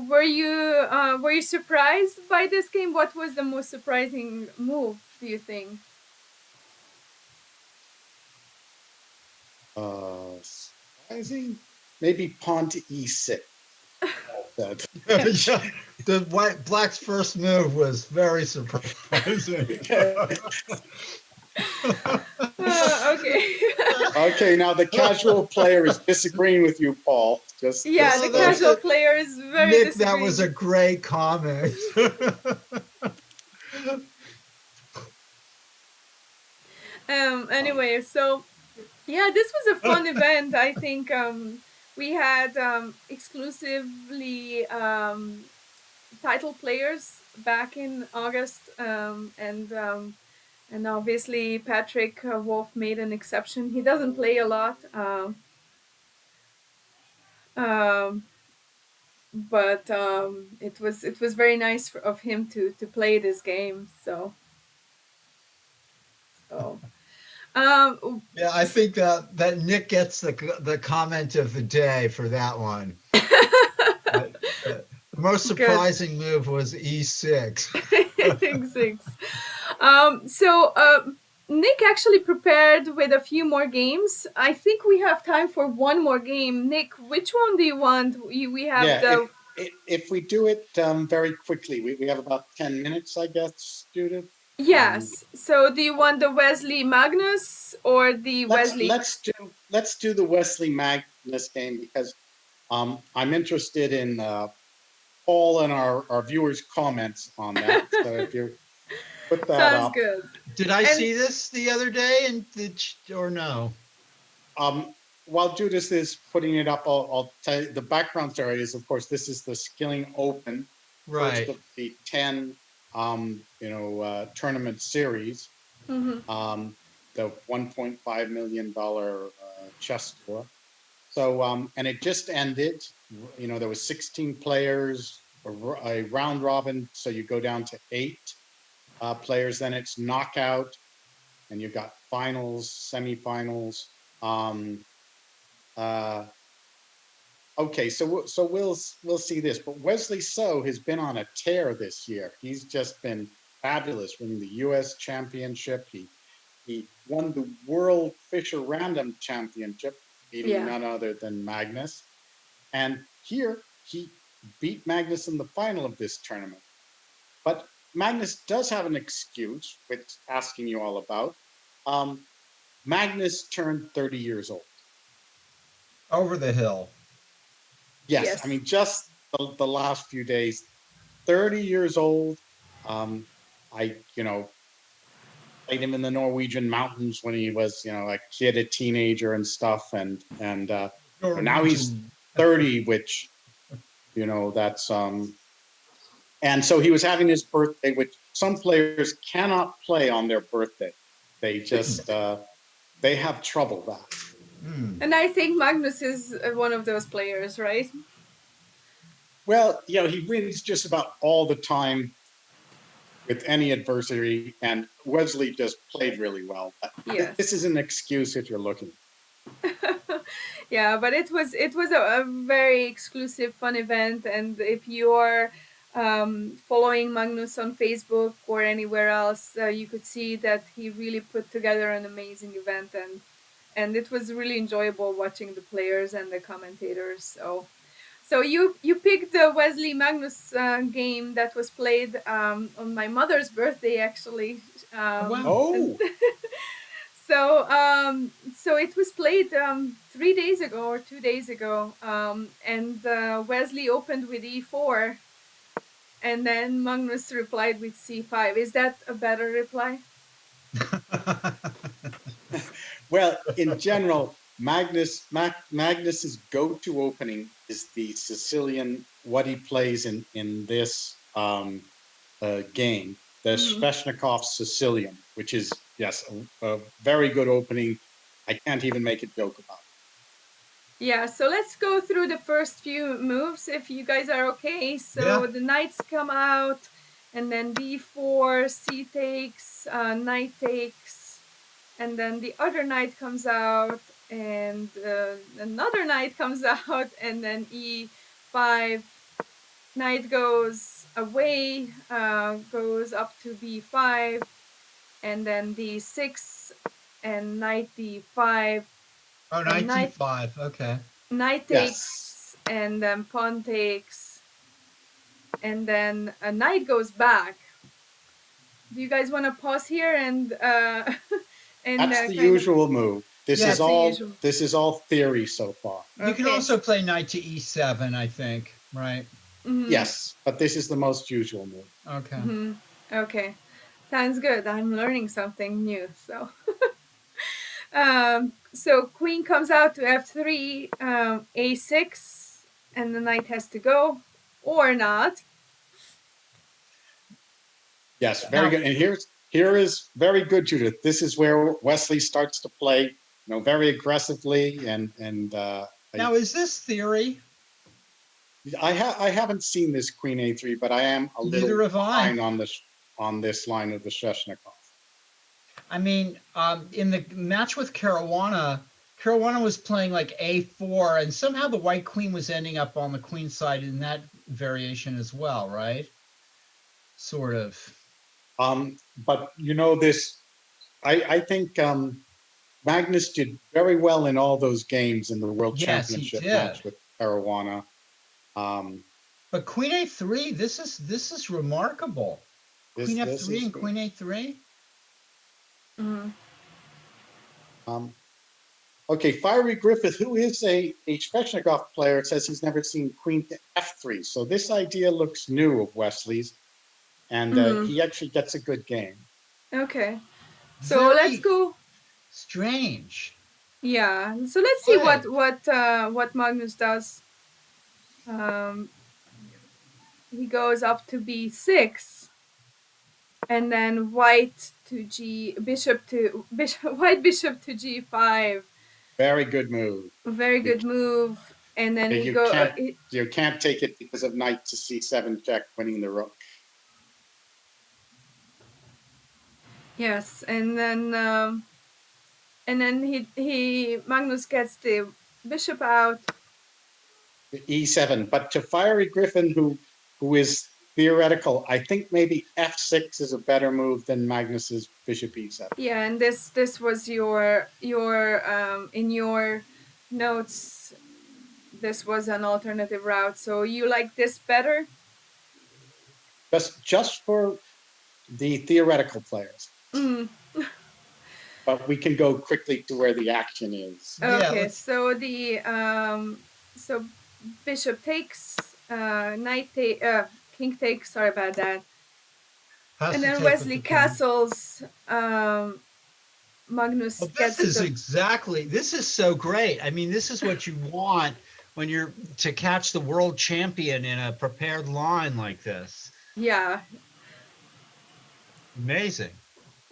were you surprised by this game? What was the most surprising move, do you think? Surprising? Maybe pawn to e6. The black's first move was very surprising. Okay. Okay, now the casual player is disagreeing with you, Paul. The casual player is very Nick, that was a great comment. Anyway, so yeah, this was a fun event. I think we had exclusively title players back in August, and obviously Patrick Wolf made an exception. He doesn't play a lot, but it was very nice of him to play this game. So. Yeah, I think that Nick gets the comment of the day for that one. The most surprising move was e6. E6. So Nick actually prepared with a few more games. I think we have time for one more game. Nick, which one do you want? We have if we do it very quickly, we have about 10 minutes, I guess, Judith. Yes. So do you want the Wesley Magnus or the Wesley? Let's do the Wesley Magnus game, because I'm interested in Paul and our viewers' comments on that. So if you put that Sounds up. good. Did I see this the other day or no? While Judith is putting it up, I'll tell you the background story is, of course, this is the Skilling Open, right? First of the 10 tournament series, Mm-hmm. the $1.5 million chess tour. So and it just ended. There was 16 players, a round robin, so you go down to 8 players. Then it's knockout, and you've got finals, semifinals. Okay, so we'll see this, but Wesley So has been on a tear this year. He's just been fabulous, winning the U.S. Championship. He won the World Fisher Random Championship, beating none other than Magnus. And here he beat Magnus in the final of this tournament. But Magnus does have an excuse, which asking you all about. Magnus turned 30 years old. Over the hill. Yes. I mean, just the last few days, 30 years old. I played him in the Norwegian mountains when he was, a kid, a teenager and stuff. And now he's 30, which, that's, and so he was having his birthday, which some players cannot play on their birthday. They just, they have trouble with that. And I think Magnus is one of those players, right? Well, he wins just about all the time with any adversary, and Wesley just played really well. But this is an excuse if you're looking. Yeah, but it was a very exclusive, fun event, and if you are following Magnus on Facebook or anywhere else, you could see that he really put together an amazing event, and it was really enjoyable watching the players and the commentators. So you picked the Wesley Magnus game that was played on my mother's birthday, actually. Wow. So it was played 3 days ago or 2 days ago, and Wesley opened with e4, and then Magnus replied with c5. Is that a better reply? Well, in general, Magnus's go-to opening is the Sicilian, what he plays in this game, the Sveshnikov Sicilian, which is, yes, a very good opening. I can't even make a joke about it. Yeah, so let's go through the first few moves if you guys are okay. So the knights come out, and then b4, c takes, knight takes, and then the other knight comes out, and another knight comes out, and then e5, knight goes away, goes up to b5, and then d6, and knight d5. Oh, knight d5, okay. Knight takes, and then pawn takes, and then a knight goes back. Do you guys want to pause here and that's the usual move. This is all theory so far. You can also play knight to e7, I think, right? Yes, but this is the most usual move. Okay. Okay, sounds good. I'm learning something new. So, so queen comes out to f3, a6, and the knight has to go, or not. Yes, very good. And here is very good, Judith. This is where Wesley starts to play, very aggressively, and now, is this theory? I haven't seen this queen a3, but I am a little behind on this line of the Sveshnikov. I mean, in the match with Caruana was playing like a4, and somehow the white queen was ending up on the queen side in that variation as well, right? Sort of. But this, I think Magnus did very well in all those games in the World Championship match with Caruana. But queen a3, this is remarkable. Queen f3 and queen a3. Okay, Fiery Griffith, who is a Sveshnikov player, says he's never seen queen to f3. So this idea looks new of Wesley's, and he actually gets a good game. Okay, so let's go. Strange. Yeah, so let's see what Magnus does. He goes up to b6, and then white bishop to g5. Very good move. Very good move. and then Yeah, he go. you can't take it because of knight to c7 check, winning the rook. Yes, and then he Magnus gets the bishop out. E7, but to Fiery Griffin, who is theoretical, I think maybe f6 is a better move than Magnus's bishop e7. Yeah, and this was your in your notes. This was an alternative route. So you like this better? Just for the theoretical players. Mm. But we can go quickly to where the action is. Okay, so the so bishop takes, king takes. Sorry about that. Has And to then take with Wesley the king. castles. Magnus Well, gets this is so great. I mean, this is what you want when you're to catch the world champion in a prepared line like this. Yeah. Amazing.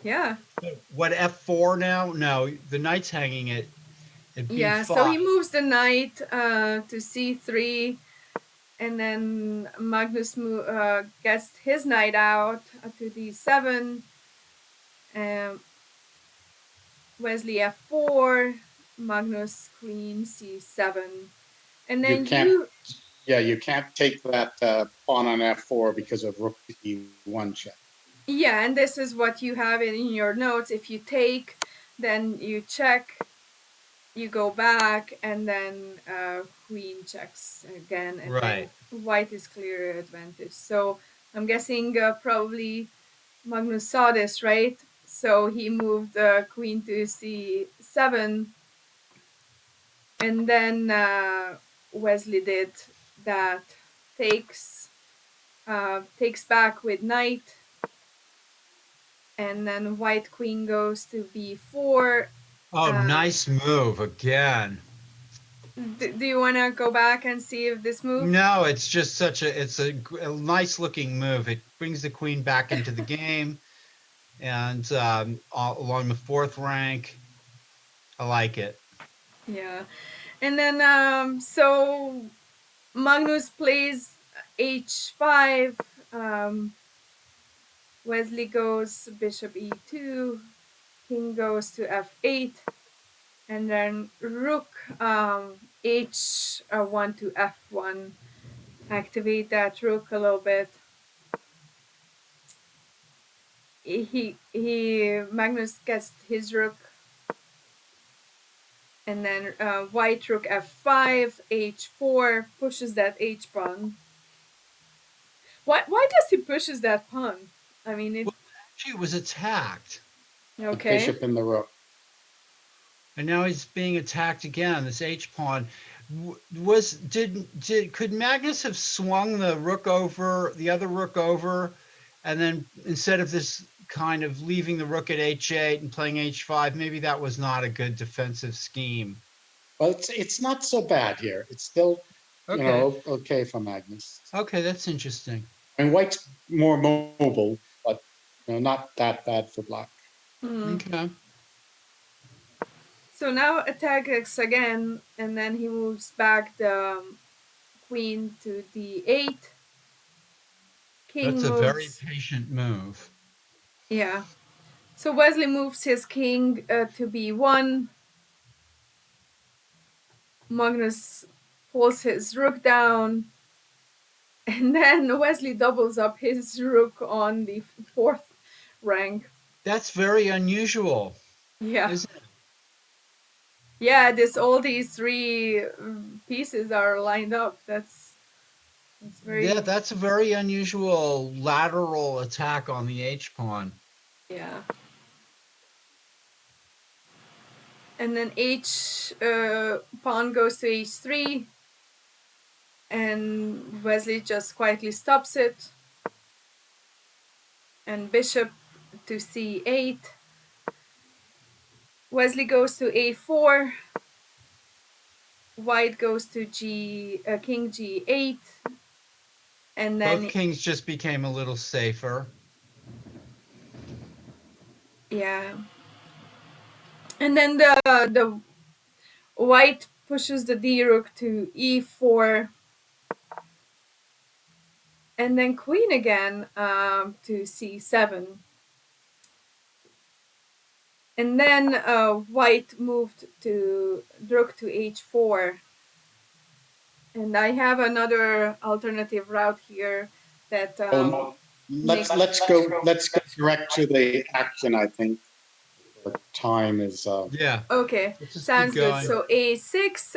Yeah. What, F4 now? No, the knight's hanging at B5. Yeah, so he moves the knight to c3, and then Magnus gets his knight out to d7. Wesley f4, Magnus queen c7, and then you can't take that pawn on f4 because of rook to e1 check. Yeah, and this is what you have in your notes. If you take, then you check, you go back, and then queen checks again, and right. Then white is clear advantage. So I'm guessing probably Magnus saw this, right? So he moved queen to c7, and then Wesley did that, takes back with knight, and then white queen goes to b4. Oh, nice move again. Do you want to go back and see if this move? No, it's just it's a nice looking move. It brings the queen back into the game, and along the fourth rank. I like it. Yeah, and then so Magnus plays h5. Wesley goes bishop e2, king goes to f8, and then rook h1 to f1. Activate that rook a little bit. He Magnus gets his rook, and then white rook f5, h4 pushes that h pawn. Why does he pushes that pawn? I mean, it was attacked. Okay. The bishop and the rook. And now he's being attacked again. This h pawn could Magnus have swung the other rook over, and then instead of this kind of leaving the rook at h8 and playing h5, maybe that was not a good defensive scheme. Well, it's not so bad here. It's still okay for Magnus. Okay, that's interesting. And white's more mobile, but not that bad for black. Okay. So now attacks again, and then he moves back the queen to d8. King That's moves. A very patient move. Yeah. So Wesley moves his king to b1. Magnus pulls his rook down, and then Wesley doubles up his rook on the fourth rank. That's very unusual. Yeah. Isn't it? Yeah, all these three pieces are lined up. That's very. Yeah, that's a very unusual lateral attack on the h pawn. Yeah. And then pawn goes to h3, and Wesley just quietly stops it. And bishop to c8. Wesley goes to a4. White goes to king g8, and then both kings just became a little safer. Yeah. And then the white pushes the d rook to e4, and then queen again to c7. And then white moved to rook to h4. And I have another alternative route here that let's go direct to the action. I think the time is. Yeah. Okay, Let's just sounds keep good. going. So a6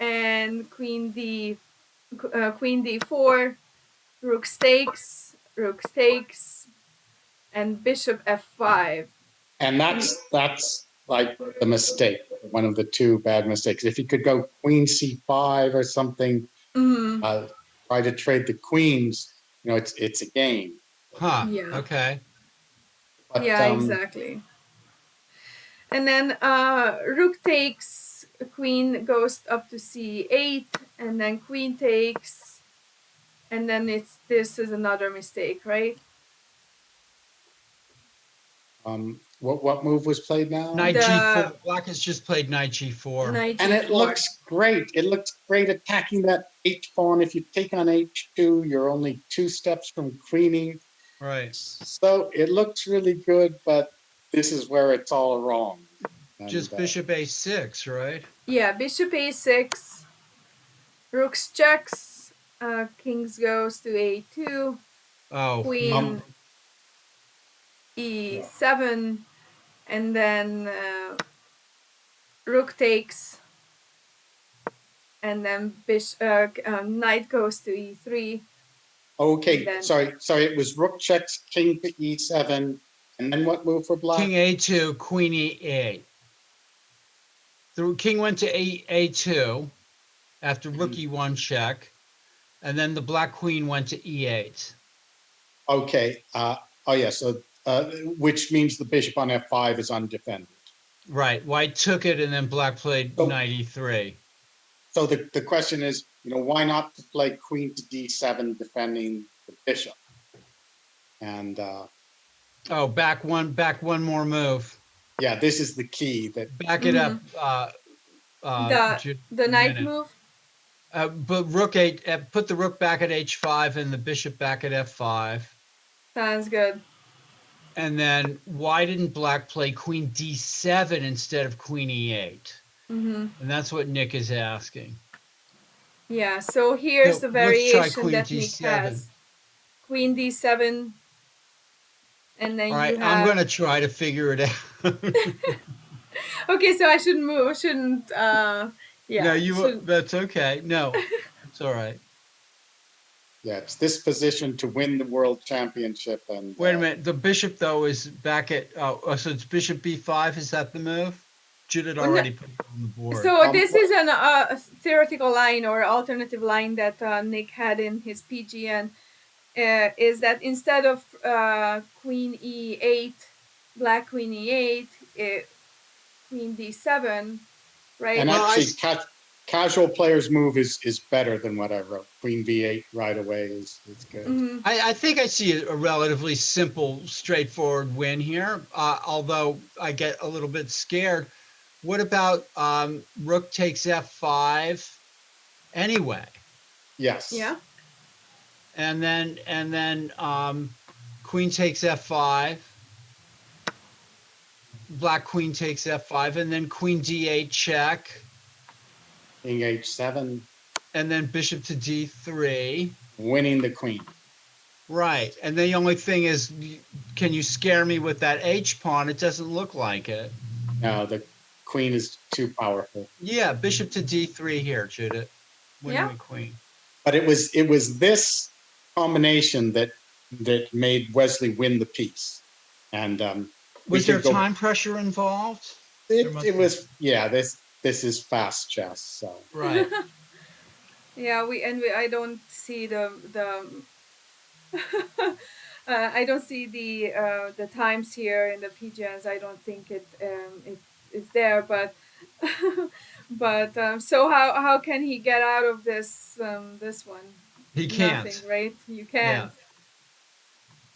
and queen d4, rook takes, and bishop f5. And that's like the mistake, one of the two bad mistakes. If you could go queen c5 or something, try to trade the queens. It's a game. Huh. Yeah. Okay. But, Yeah, exactly. And then rook takes, queen goes up to c8, and then queen takes, and then this is another mistake, right? What move was played now? Knight g4. Black has just played knight g4. Knight And g4. it looks great. It looks great attacking that h pawn. If you take on h2, you're only 2 steps from queening. Right. So it looks really good, but this is where it's all wrong. And, Just bishop a6, right? Yeah, bishop a6, rooks checks, kings goes to a2, Oh. queen e7, and then rook takes, and then knight goes to e3. Okay, then- sorry. It was rook checks, king to e7, and then what move for black? King a2, queen e8. The king went to a2 after rook e1 check, and then the black queen went to e8. Okay. So which means the bishop on f5 is undefended. Right. White took it, and then black played knight e3. So the question is, why not to play queen to d7 defending the bishop? And back one more move. yeah, this is the key. That Back it up. The knight move. But put the rook back at h5 and the bishop back at f5. Sounds good. And then why didn't black play queen d7 instead of queen e8? And that's what Nick is asking. Yeah, so here's the variation that Nick has. Queen d7, and then all right, you have... I'm going to try to figure it out. Okay, so I shouldn't yeah. No, that's okay. No, it's all right. Yeah, it's this position to win the world championship. And wait a minute, the bishop though is back at so it's bishop b5. Is that the move? Judith already put it on the board. So this is a theoretical line or alternative line that Nick had in his PGN. Is that instead of queen e8, black queen e8, queen d7, right? And actually, casual players' move is better than what I wrote. Queen b8 right away is good. I think I see a relatively simple, straightforward win here, although I get a little bit scared. What about rook takes f5 anyway? Yes. Yeah. And then queen takes f5. Black queen takes f5, and then queen d8 check. King h7. And then bishop to d3. Winning the queen. Right. And the only thing is, can you scare me with that h pawn? It doesn't look like it. No, the queen is too powerful. Yeah, bishop to d3 here, Judith. Winning the queen. But it was this combination that made Wesley win the piece. And was there time pressure involved? It was, yeah. This is fast chess, so right. Yeah, I don't see the I don't see the times here in the PGNs. I don't think it is there, but so how can he get out of this one? He can't. Nothing, right? You can't. Yeah.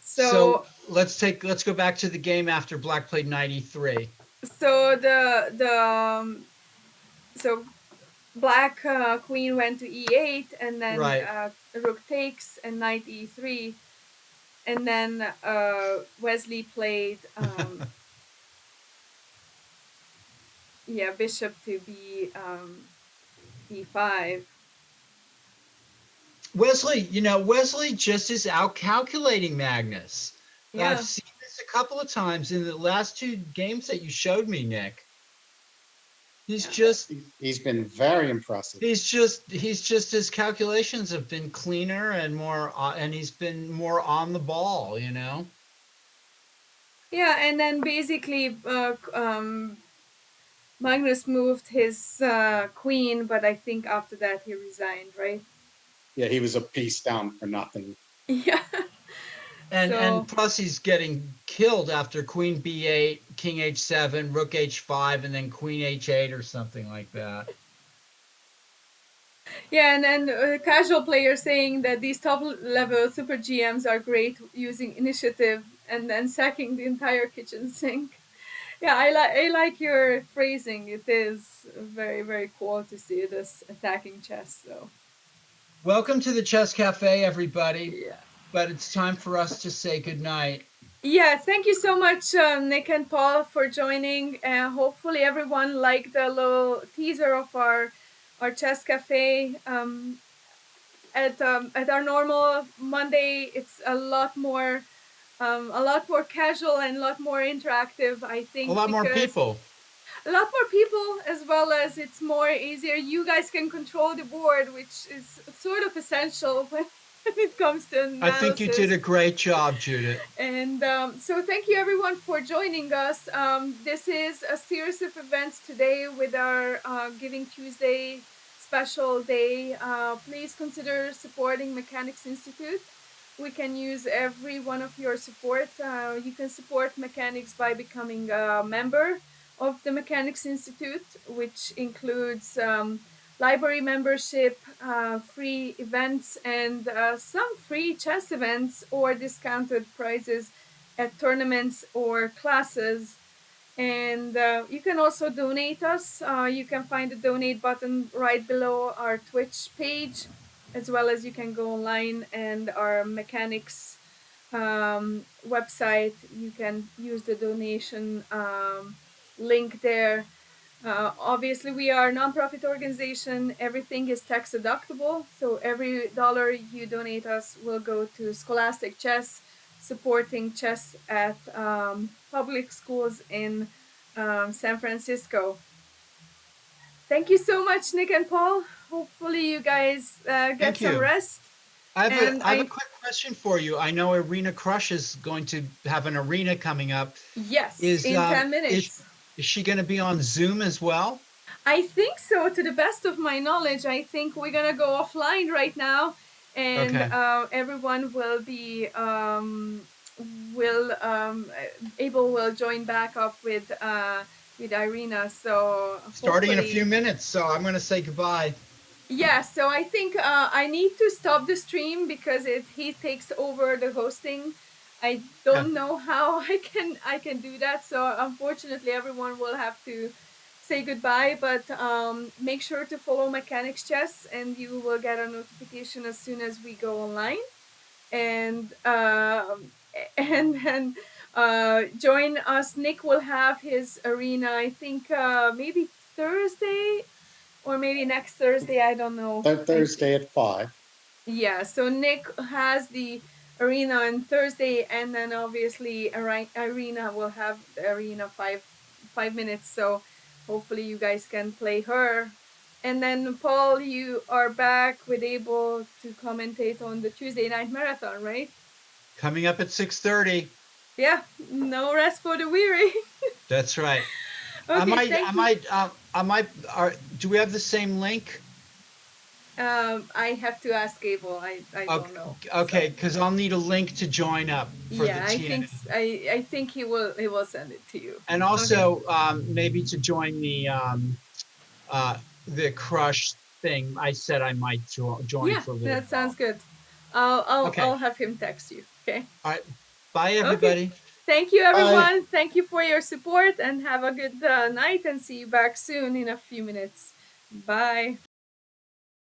So let's go back to the game after black played knight e3. So So black queen went to e8, and then Right. rook takes and knight e3, and then Wesley played yeah, bishop to e5. Wesley, Wesley just is out calculating Magnus. I've Yeah. seen this a couple of times in the last two games that you showed me, Nick. He's Yeah. just He's been very impressive. he's just his calculations have been cleaner and more and he's been more on the ball. Yeah, and then basically Magnus moved his queen, but I think after that he resigned, right? Yeah, he was a piece down for nothing. Yeah. And So plus he's getting killed after queen b8, king h7, rook h5, and then queen h8 or something like that. yeah, and then casual players saying that these top level super GMs are great using initiative and then sacking the entire kitchen sink. Yeah, I like your phrasing. It is very very cool to see this attacking chess. So Welcome to the Chess Cafe, everybody. yeah. But it's time for us to say goodnight. Yeah, thank you so much, Nick and Paul, for joining. Hopefully, everyone liked the little teaser of our chess cafe. At our normal Monday, it's a lot more casual and a lot more interactive. I A think lot more because people. a lot more people, as well as it's more easier. You guys can control the board, which is sort of essential when it comes to I think you did analysis. a great job, Judith. And so, thank you everyone for joining us. This is a series of events today with our Giving Tuesday special day. Please consider supporting Mechanics Institute. We can use every one of your support. You can support Mechanics by becoming a member of the Mechanics Institute, which includes library membership, free events, and some free chess events or discounted prizes at tournaments or classes. And you can also donate us. You can find the donate button right below our Twitch page, as well as you can go online and our mechanics website. You can use the donation link there. Obviously, we are a nonprofit organization. Everything is tax deductible, so every dollar you donate us will go to Scholastic Chess, supporting chess at public schools in San Francisco. Thank you so much, Nick and Paul. Hopefully, you guys get Thank some you. rest. I have And a I have a quick question for you. I know Arena Crush is going to have an arena coming up. yes, Is in 10 is minutes. is she going to be on Zoom as well? I think so. To the best of my knowledge, I think we're gonna go offline right now, and Okay. everyone will able will join back up with Irina. So Starting in a few hopefully, minutes, so I'm going to say goodbye. yeah. So I think I need to stop the stream because he takes over the hosting. I Yeah. don't know how I can do that. So unfortunately, everyone will have to say goodbye. But make sure to follow Mechanics Chess, and you will get a notification as soon as we go online. And and then join us. Nick will have his arena. I think maybe Thursday or maybe next Thursday. I don't know. Thursday at 5. Yeah, so Nick has the arena on Thursday, and then obviously Irina will have the arena 5 minutes. So hopefully you guys can play her. And then Paul, you are back with able to commentate on the Tuesday night marathon, right? Coming up at 6:30. Yeah, no rest for the weary. That's right. I Okay, might I thank you. might I might do we have the same link? I have to ask Abel. I don't Okay, know. okay, So cuz I'll need a link to join up for the yeah, TNM. I think he will send it to you. And Okay. also maybe to join uh, the Crush thing. I said I might join Yeah, for a little that sounds while. good. I'll Okay. have him text you. Okay. All right. Bye, Okay. everybody. Thank you, Bye. everyone. Thank you for your support, and have a good night. And see you back soon in a few minutes. Bye.